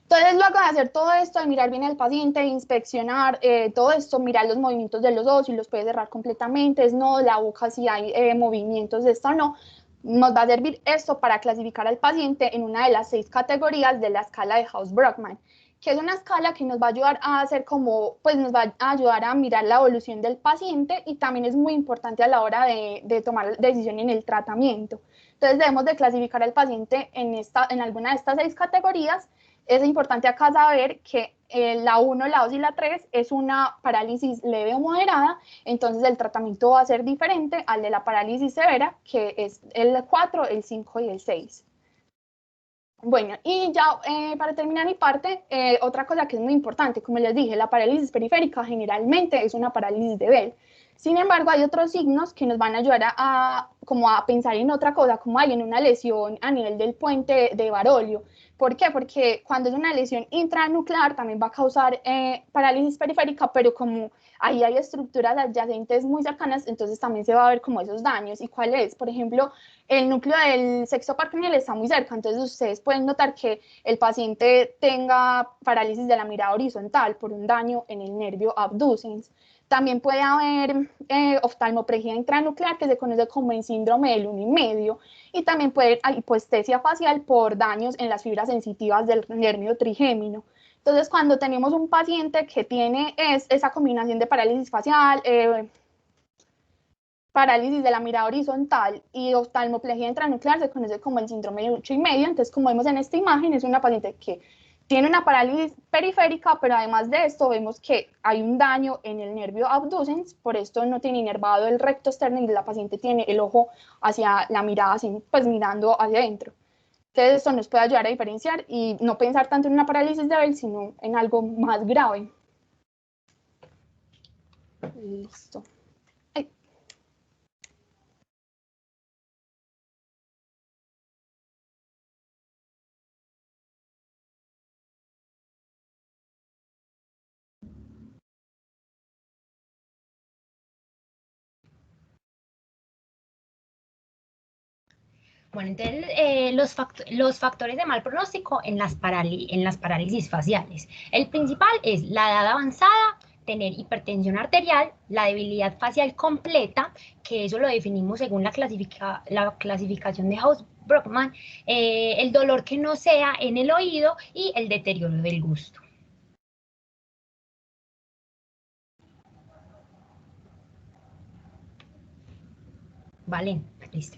Entonces, luego de hacer todo esto, de mirar bien al paciente, inspeccionar todo esto, mirar los movimientos de los ojos, si los puede cerrar completamente, no, la boca, si hay movimientos de esto o no, nos va a servir esto para clasificar al paciente en una de las 6 categorías de la escala de Haus-Brockmann, que es una escala que nos va a ayudar a hacer nos va a ayudar a mirar la evolución del paciente y también es muy importante a la hora de tomar decisión en el tratamiento. Entonces, debemos de clasificar al paciente en alguna de estas 6 categorías, Es importante acá saber que la 1, la 2 y la 3 es una parálisis leve o moderada, entonces el tratamiento va a ser diferente al de la parálisis severa, que es el 4, el 5 y el 6. Bueno, y ya para terminar mi parte, otra cosa que es muy importante, como les dije, la parálisis periférica generalmente es una parálisis de Bell. Sin embargo, hay otros signos que nos van a ayudar como a pensar en otra cosa, como hay en una lesión a nivel del puente de Barolio. ¿Por qué? Porque cuando es una lesión intranuclear también va a causar parálisis periférica, pero como ahí hay estructuras adyacentes muy cercanas, entonces también se va a ver como esos daños. ¿Y cuál es? Por ejemplo, el núcleo del sexto par craneal está muy cerca, entonces ustedes pueden notar que el paciente tenga parálisis de la mirada horizontal por un daño en el nervio abducens. También puede haber oftalmoplegia intranuclear, que se conoce como el síndrome del 1,5, y también puede haber hipoestesia facial por daños en las fibras sensitivas del nervio trigémino. Entonces, cuando tenemos un paciente que tiene esa combinación de parálisis facial, parálisis de la mirada horizontal y oftalmoplegia intranuclear, se conoce como el síndrome del 8,5. Entonces, como vemos en esta imagen, es una paciente que tiene una parálisis periférica, pero además de esto vemos que hay un daño en el nervio abducens, por esto no tiene inervado el recto externo y la paciente tiene el ojo hacia la mirada, pues mirando hacia adentro. Entonces esto nos puede ayudar a diferenciar y no pensar tanto en una parálisis de Bell, sino en algo más grave. Listo. Bueno, entonces los factores de mal pronóstico en las parálisis faciales. El principal es la edad avanzada, tener hipertensión arterial, la debilidad facial completa, que eso lo definimos según la clasificación de Haus-Brockmann, el dolor que no sea en el oído y el deterioro del gusto. Vale, listo.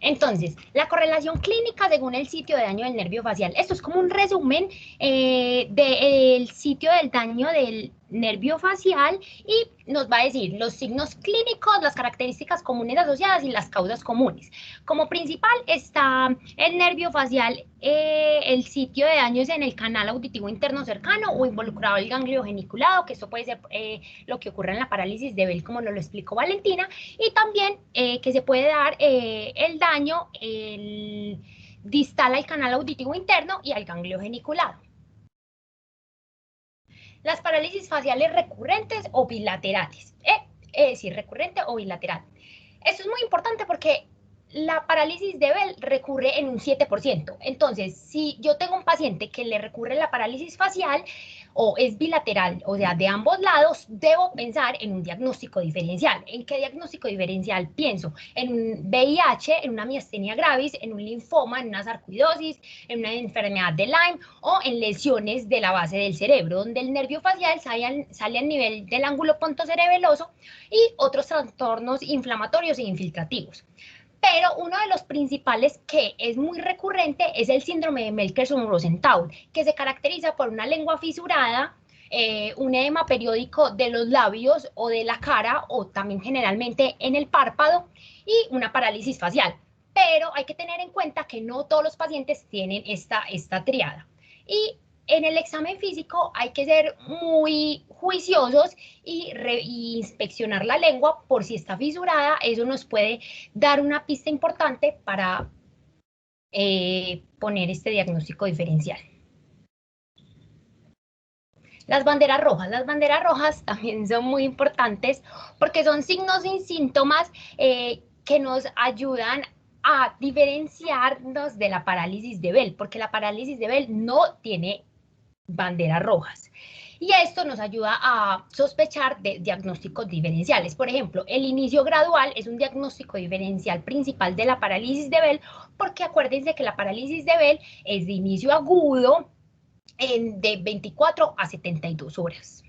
Entonces, la correlación clínica según el sitio de daño del nervio facial. Esto es como un resumen del sitio del daño del nervio facial y nos va a decir los signos clínicos, las características comunes asociadas y las causas comunes. Como principal está el nervio facial, el sitio de daño es en el canal auditivo interno cercano o involucrado el ganglio geniculado, que esto puede ser lo que ocurre en la parálisis de Bell, como nos lo explicó Valentina, y también que se puede dar el daño distal al canal auditivo interno y al ganglio geniculado. Las parálisis faciales recurrentes o bilaterales, es decir, recurrente o bilateral. Esto es muy importante porque la parálisis de Bell recurre en un 7%. Entonces, si yo tengo un paciente que le recurre la parálisis facial o es bilateral, o sea, de ambos lados, debo pensar en un diagnóstico diferencial. ¿En qué diagnóstico diferencial pienso? En un VIH, en una miastenia gravis, en un linfoma, en una sarcoidosis, en una enfermedad de Lyme o en lesiones de la base del cerebro, donde el nervio facial sale al nivel del ángulo pontocerebeloso y otros trastornos inflamatorios e infiltrativos. Pero uno de los principales que es muy recurrente es el síndrome de Melkersson-Rosenthal, que se caracteriza por una lengua fisurada, un edema periódico de los labios o de la cara, o también generalmente en el párpado, y una parálisis facial. Pero hay que tener en cuenta que no todos los pacientes tienen esta triada. Y en el examen físico hay que ser muy juiciosos y inspeccionar la lengua por si está fisurada. Eso nos puede dar una pista importante para poner este diagnóstico diferencial. Las banderas rojas también son muy importantes porque son signos y síntomas que nos ayudan a diferenciarnos de la parálisis de Bell, porque la parálisis de Bell no tiene banderas rojas. Y esto nos ayuda a sospechar de diagnósticos diferenciales. Por ejemplo, el inicio gradual es un diagnóstico diferencial principal de la parálisis de Bell, porque acuérdense que la parálisis de Bell es de inicio agudo de 24 a 72 horas.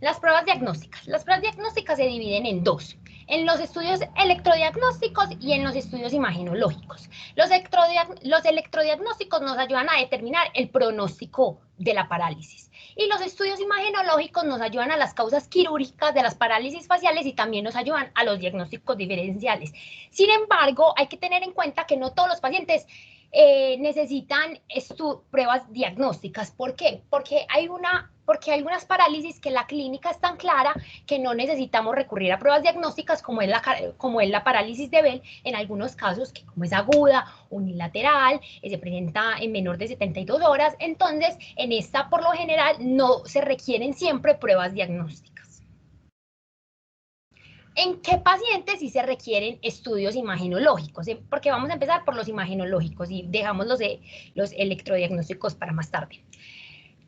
Las pruebas diagnósticas. Las pruebas diagnósticas se dividen en dos. en los estudios electrodiagnósticos y en los estudios imagenológicos. Los electrodiagnósticos nos ayudan a determinar el pronóstico de la parálisis y los estudios imagenológicos nos ayudan a las causas quirúrgicas de las parálisis faciales y también nos ayudan a los diagnósticos diferenciales. Sin embargo, hay que tener en cuenta que no todos los pacientes necesitan pruebas diagnósticas. ¿Por qué? Porque hay algunas parálisis que la clínica es tan clara que no necesitamos recurrir a pruebas diagnósticas como es la parálisis de Bell en algunos casos, que como es aguda, unilateral, se presenta en menor de 72 horas, entonces en esta por lo general no se requieren siempre pruebas diagnósticas. ¿En qué pacientes sí se requieren estudios imagenológicos? Porque vamos a empezar por los imagenológicos y dejamos los electrodiagnósticos para más tarde.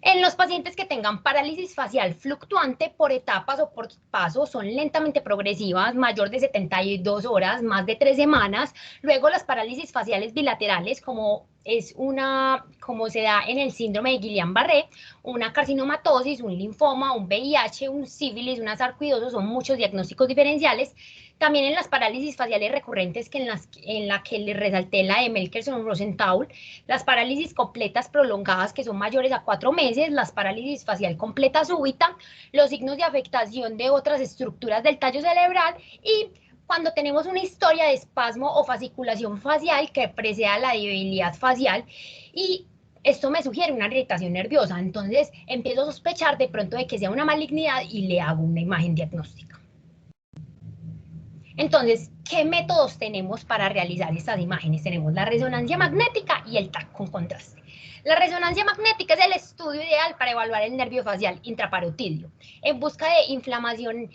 En los pacientes que tengan parálisis facial fluctuante por etapas o por pasos, son lentamente progresivas, mayor de 72 horas, más de 3 semanas. Luego las parálisis faciales bilaterales, como se da en el síndrome de Guillain-Barré, una carcinomatosis, un linfoma, un VIH, un sífilis, una sarcoidosis, son muchos diagnósticos diferenciales. También en las parálisis faciales recurrentes, en la que les resalté la de Melkersson-Rosenthal, las parálisis completas prolongadas que son mayores a 4 meses, las parálisis facial completa súbita, los signos de afectación de otras estructuras del tallo cerebral y cuando tenemos una historia de espasmo o fasciculación facial que preceda la debilidad facial y esto me sugiere una irritación nerviosa, entonces empiezo a sospechar de pronto de que sea una malignidad y le hago una imagen diagnóstica. Entonces, ¿qué métodos tenemos para realizar estas imágenes? Tenemos la resonancia magnética y el TAC con contraste. La resonancia magnética es el estudio ideal para evaluar el nervio facial intraparotidio en busca de inflamación,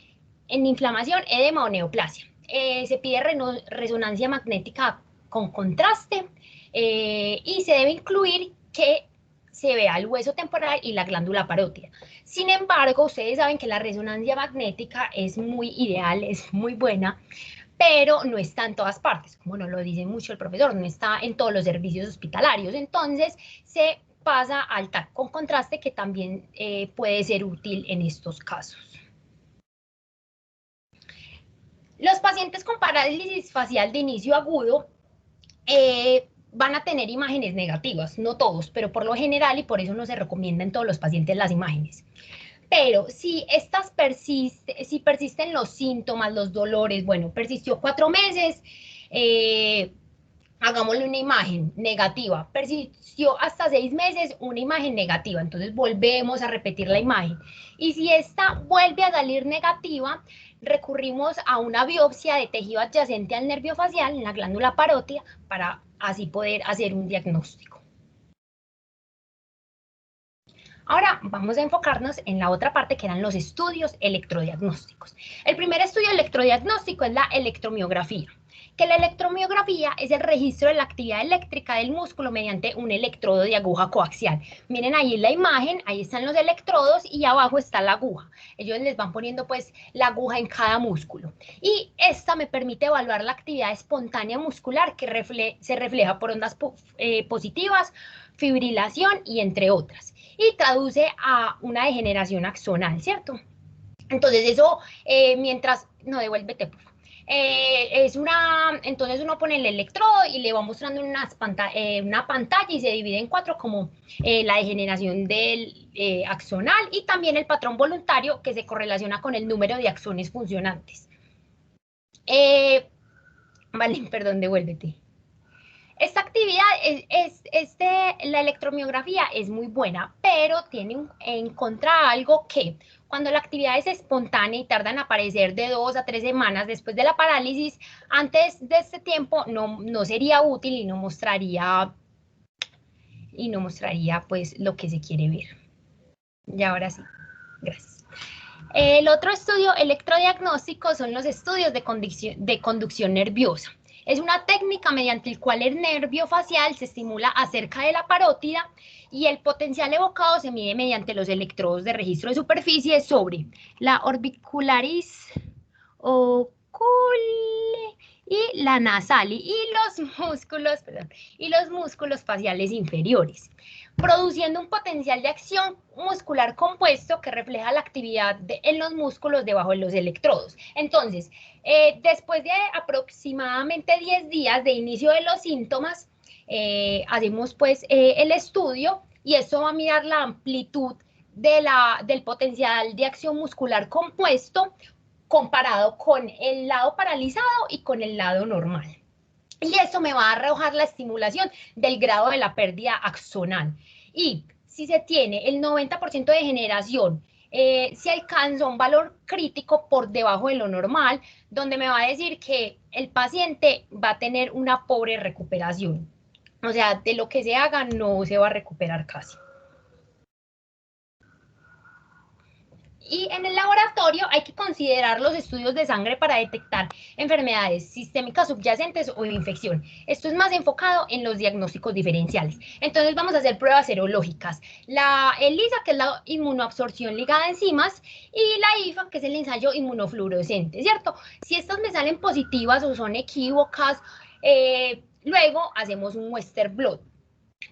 edema o neoplasia. Se pide resonancia magnética con contraste y se debe incluir que se vea el hueso temporal y la glándula parótida. Sin embargo, ustedes saben que la resonancia magnética es muy ideal, es muy buena, pero no está en todas partes, como nos lo dice mucho el profesor, no está en todos los servicios hospitalarios. Entonces, se pasa al TAC con contraste, que también puede ser útil en estos casos. Los pacientes con parálisis facial de inicio agudo van a tener imágenes negativas, no todos, pero por lo general, y por eso no se recomienda en todos los pacientes las imágenes. Pero si persisten los síntomas, los dolores, bueno, persistió 4 meses, hagámosle una imagen negativa. Persistió hasta 6 meses, una imagen negativa. Entonces volvemos a repetir la imagen. Y si esta vuelve a salir negativa, recurrimos a una biopsia de tejido adyacente al nervio facial, en la glándula parótida, para así poder hacer un diagnóstico. Ahora vamos a enfocarnos en la otra parte, que eran los estudios electrodiagnósticos. El primer estudio electrodiagnóstico es la electromiografía, que la electromiografía es el registro de la actividad eléctrica del músculo mediante un electrodo de aguja coaxial. Miren ahí en la imagen, ahí están los electrodos y abajo está la aguja. Ellos les van poniendo pues la aguja en cada músculo. Y esta me permite evaluar la actividad espontánea muscular que se refleja por ondas positivas, fibrilación y entre otras. Y traduce a una degeneración axonal, ¿cierto? Entonces eso, no, devuélvete, por favor. Entonces uno pone el electrodo y le va mostrando una pantalla y se divide en 4 como la degeneración del axonal y también el patrón voluntario que se correlaciona con el número de axones funcionantes. Vale, perdón, devuélvete. Esta actividad, la electromiografía es muy buena, pero tiene en contra algo que cuando la actividad es espontánea y tarda en aparecer de 2 a 3 semanas después de la parálisis, antes de este tiempo no sería útil y no mostraría pues lo que se quiere ver. Y ahora sí, gracias. El otro estudio electrodiagnóstico son los estudios de conducción nerviosa. Es una técnica mediante la cual el nervio facial se estimula acerca de la parótida y el potencial evocado se mide mediante los electrodos de registro de superficie sobre la orbicularis oculi y la nasal y los músculos faciales inferiores, produciendo un potencial de acción muscular compuesto que refleja la actividad en los músculos debajo de los electrodos. Entonces, después de aproximadamente 10 días de inicio de los síntomas, hacemos pues el estudio y eso va a mirar la amplitud del potencial de acción muscular compuesto comparado con el lado paralizado y con el lado normal. Y eso me va a arrojar la estimulación del grado de la pérdida axonal. Y si se tiene el 90% de generación, se alcanza un valor crítico por debajo de lo normal, donde me va a decir que el paciente va a tener una pobre recuperación. O sea, de lo que se haga no se va a recuperar casi. Y en el laboratorio hay que considerar los estudios de sangre para detectar enfermedades sistémicas subyacentes o infección. Esto es más enfocado en los diagnósticos diferenciales. Entonces vamos a hacer pruebas serológicas. La ELISA, que es la inmunoabsorción ligada a enzimas, y la IFA, que es el ensayo inmunofluorescente, ¿cierto? Si estas me salen positivas o son equívocas, luego hacemos un Western blot.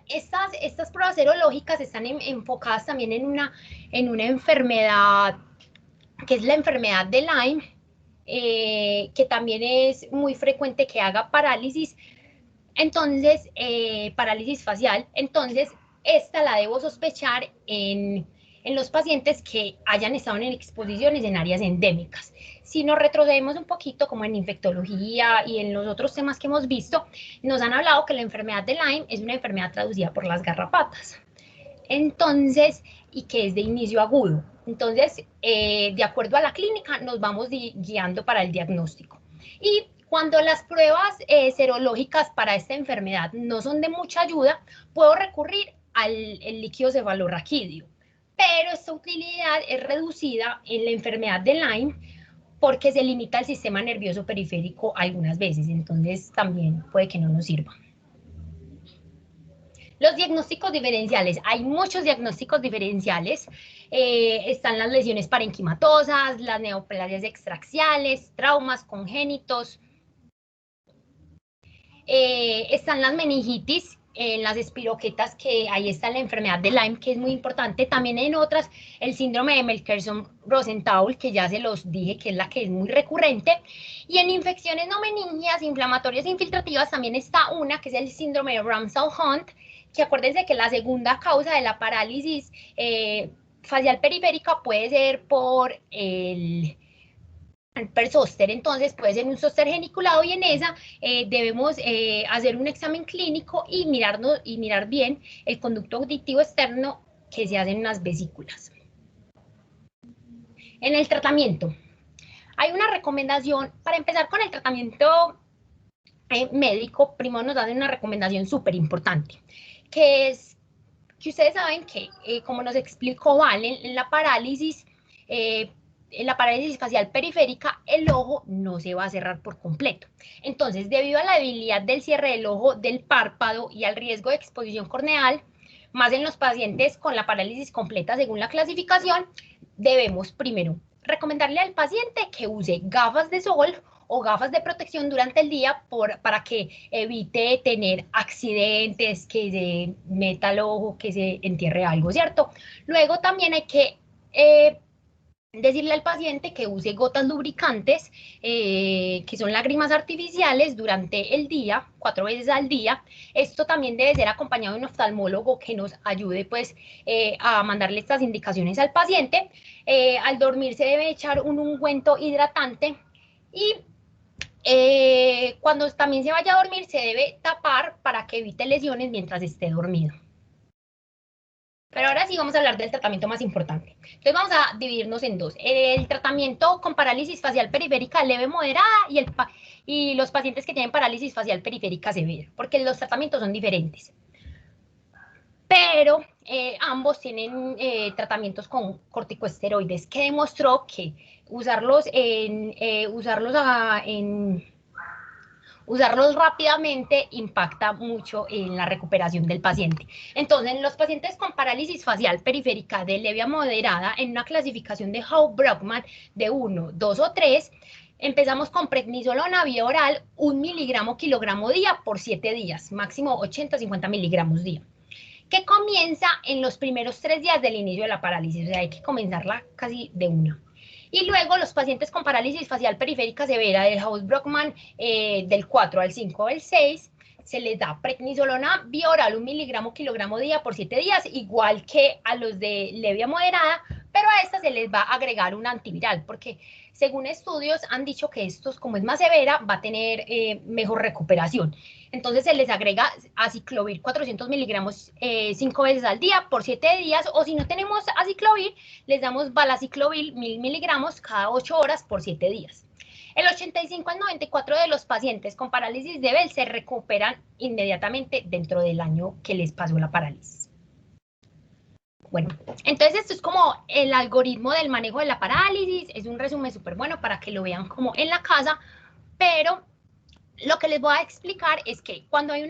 Estas pruebas serológicas están enfocadas también en una enfermedad que es la enfermedad de Lyme, que también es muy frecuente que haga parálisis, entonces, parálisis facial. Entonces, esta la debo sospechar en los pacientes que hayan estado en exposiciones en áreas endémicas. Si nos retrocedemos un poquito, como en infectología y en los otros temas que hemos visto, nos han hablado que la enfermedad de Lyme es una enfermedad traducida por las garrapatas. Entonces, y que es de inicio agudo. Entonces, de acuerdo a la clínica, nos vamos guiando para el diagnóstico. Y cuando las pruebas serológicas para esta enfermedad no son de mucha ayuda, puedo recurrir al líquido cefalorraquídeo. Pero esta utilidad es reducida en la enfermedad de Lyme porque se limita al sistema nervioso periférico algunas veces, entonces también puede que no nos sirva. Los diagnósticos diferenciales, hay muchos diagnósticos diferenciales, están las lesiones parenquimatosas, las neoplasias extraxiales, traumas congénitos, están las meningitis, las espiroquetas, que ahí está la enfermedad de Lyme, que es muy importante. También en otras, el síndrome de Melkersson-Rosenthal, que ya se los dije, que es la que es muy recurrente. Y en infecciones no meningias, inflamatorias infiltrativas, también está una, que es el síndrome de Ramsay-Hunt, que acuérdense que la segunda causa de la parálisis facial periférica puede ser por el persóster, entonces puede ser un zóster geniculado y en esa debemos hacer un examen clínico y mirar bien el conducto auditivo externo que se hace en unas vesículas. En el tratamiento, hay una recomendación, para empezar con el tratamiento médico, primero nos dan una recomendación súper importante, que es que ustedes saben que, como nos explicó Valen, en la parálisis facial periférica, el ojo no se va a cerrar por completo. Entonces, debido a la debilidad del cierre del ojo, del párpado y al riesgo de exposición corneal, más en los pacientes con la parálisis completa según la clasificación, debemos primero recomendarle al paciente que use gafas de sol o gafas de protección durante el día para que evite tener accidentes, que se meta el ojo, que se entierre algo, ¿cierto? Luego también hay que decirle al paciente que use gotas lubricantes, que son lágrimas artificiales durante el día, 4 veces al día. Esto también debe ser acompañado de un oftalmólogo que nos ayude pues a mandarle estas indicaciones al paciente. Al dormir se debe echar un ungüento hidratante y cuando también se vaya a dormir se debe tapar para que evite lesiones mientras esté dormido. Pero ahora sí vamos a hablar del tratamiento más importante. Entonces vamos a dividirnos en dos. El tratamiento con parálisis facial periférica leve moderada y los pacientes que tienen parálisis facial periférica severa, porque los tratamientos son diferentes. Pero ambos tienen tratamientos con corticosteroides, que demostró que usarlos rápidamente impacta mucho en la recuperación del paciente. Entonces, en los pacientes con parálisis facial periférica de leve a moderada, en una clasificación de Howe-Brockman de 1, 2 o 3, Empezamos con prednisolona vía oral, 1 miligramo kilogramo día por 7 días, máximo 80-50 miligramos día, que comienza en los primeros 3 días del inicio de la parálisis, o sea, hay que comenzarla casi de una. Y luego los pacientes con parálisis facial periférica severa del House-Brockman del 4 al 5 al 6, se les da prednisolona vía oral 1 miligramo kilogramo día por 7 días, igual que a los de leve a moderada, pero a esta se les va a agregar un antiviral, porque según estudios han dicho que estos, como es más severa, va a tener mejor recuperación. Entonces se les agrega aciclovir 400 miligramos 5 veces al día por 7 días, o si no tenemos aciclovir, les damos valaciclovir 1000 miligramos cada 8 horas por 7 días. El 85 al 94 de los pacientes con parálisis de Bell se recuperan inmediatamente dentro del año que les pasó la parálisis. Bueno, entonces esto es como el algoritmo del manejo de la parálisis, es un resumen súper bueno para que lo vean como en la casa, pero lo que les voy a explicar es que cuando hay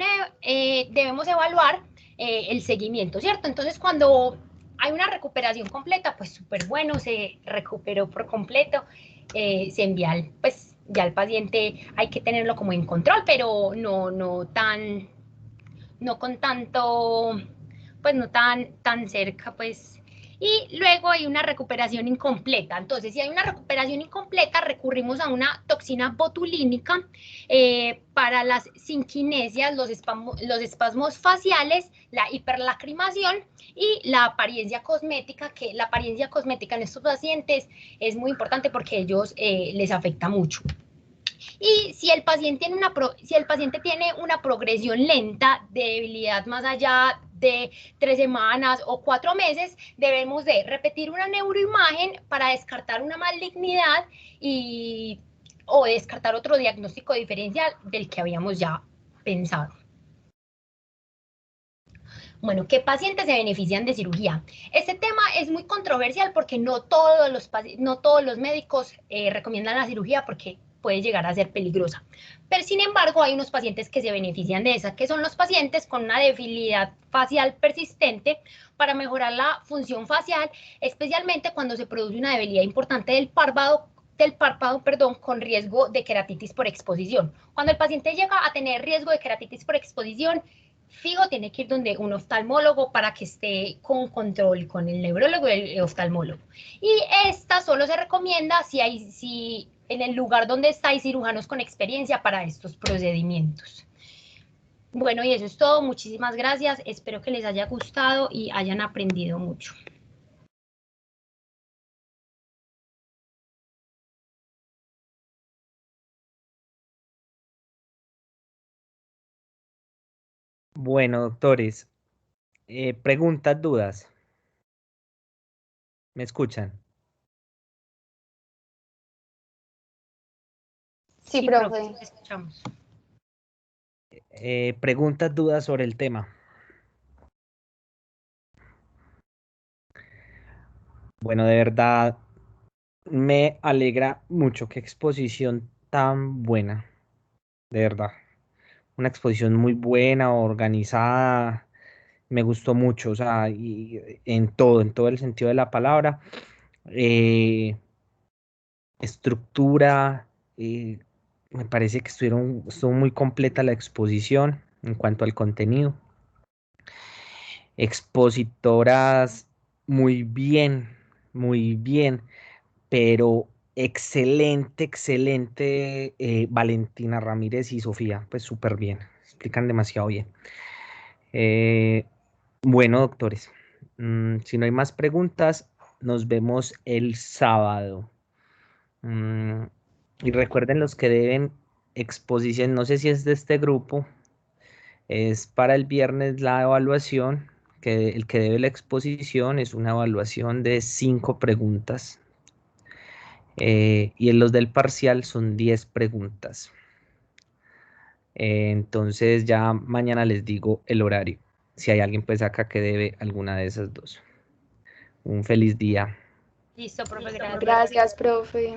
debemos evaluar el seguimiento, ¿cierto? Entonces cuando hay una recuperación completa, pues súper bueno, se recuperó por completo, se envía pues ya el paciente hay que tenerlo como en control, pero no con tanto, pues no tan cerca, pues. Y luego hay una recuperación incompleta. Entonces, si hay una recuperación incompleta, recurrimos a una toxina botulínica para las sinquinesias, los espasmos faciales, la hiperlacrimación y la apariencia cosmética, que la apariencia cosmética en estos pacientes es muy importante porque a ellos les afecta mucho. Y si el paciente tiene una progresión lenta de debilidad más allá de 3 semanas o 4 meses, debemos de repetir una neuroimagen para descartar una malignidad o descartar otro diagnóstico diferencial del que habíamos ya pensado. Bueno, ¿qué pacientes se benefician de cirugía? Este tema es muy controversial porque no todos los médicos recomiendan la cirugía porque puede llegar a ser peligrosa. Pero sin embargo, hay unos pacientes que se benefician de esa, que son los pacientes con una debilidad facial persistente para mejorar la función facial, especialmente cuando se produce una debilidad importante del párpado, con riesgo de queratitis por exposición. Cuando el paciente llega a tener riesgo de queratitis por exposición, fijo, tiene que ir donde un oftalmólogo para que esté con control con el neurólogo y el oftalmólogo. Y esta solo se recomienda si en el lugar donde está hay cirujanos con experiencia para estos procedimientos. Bueno, y eso es todo. Muchísimas gracias. Espero que les haya gustado y hayan aprendido mucho. Bueno, doctores, preguntas, dudas. ¿Me escuchan? Sí, profe. Escuchamos. Preguntas, dudas sobre el tema. Bueno, de verdad, me alegra mucho. Qué exposición tan buena. De verdad. Una exposición muy buena, organizada. Me gustó mucho, o sea, y en todo el sentido de la palabra. Estructura, me parece que estuvo muy completa la exposición en cuanto al contenido. Expositoras muy bien, pero excelente Valentina Ramírez y Sofía, pues súper bien, explican demasiado bien. Bueno, doctores, si no hay más preguntas, nos vemos el sábado. Y recuerden los que deben exposición, no sé si es de este grupo, es para el viernes la evaluación, que el que debe la exposición es una evaluación de 5 preguntas. Y en los del parcial son 10 preguntas. Entonces ya mañana les digo el horario, si hay alguien pues acá que debe alguna de esas dos. Un feliz día. Listo, profe, gracias. Gracias, profe.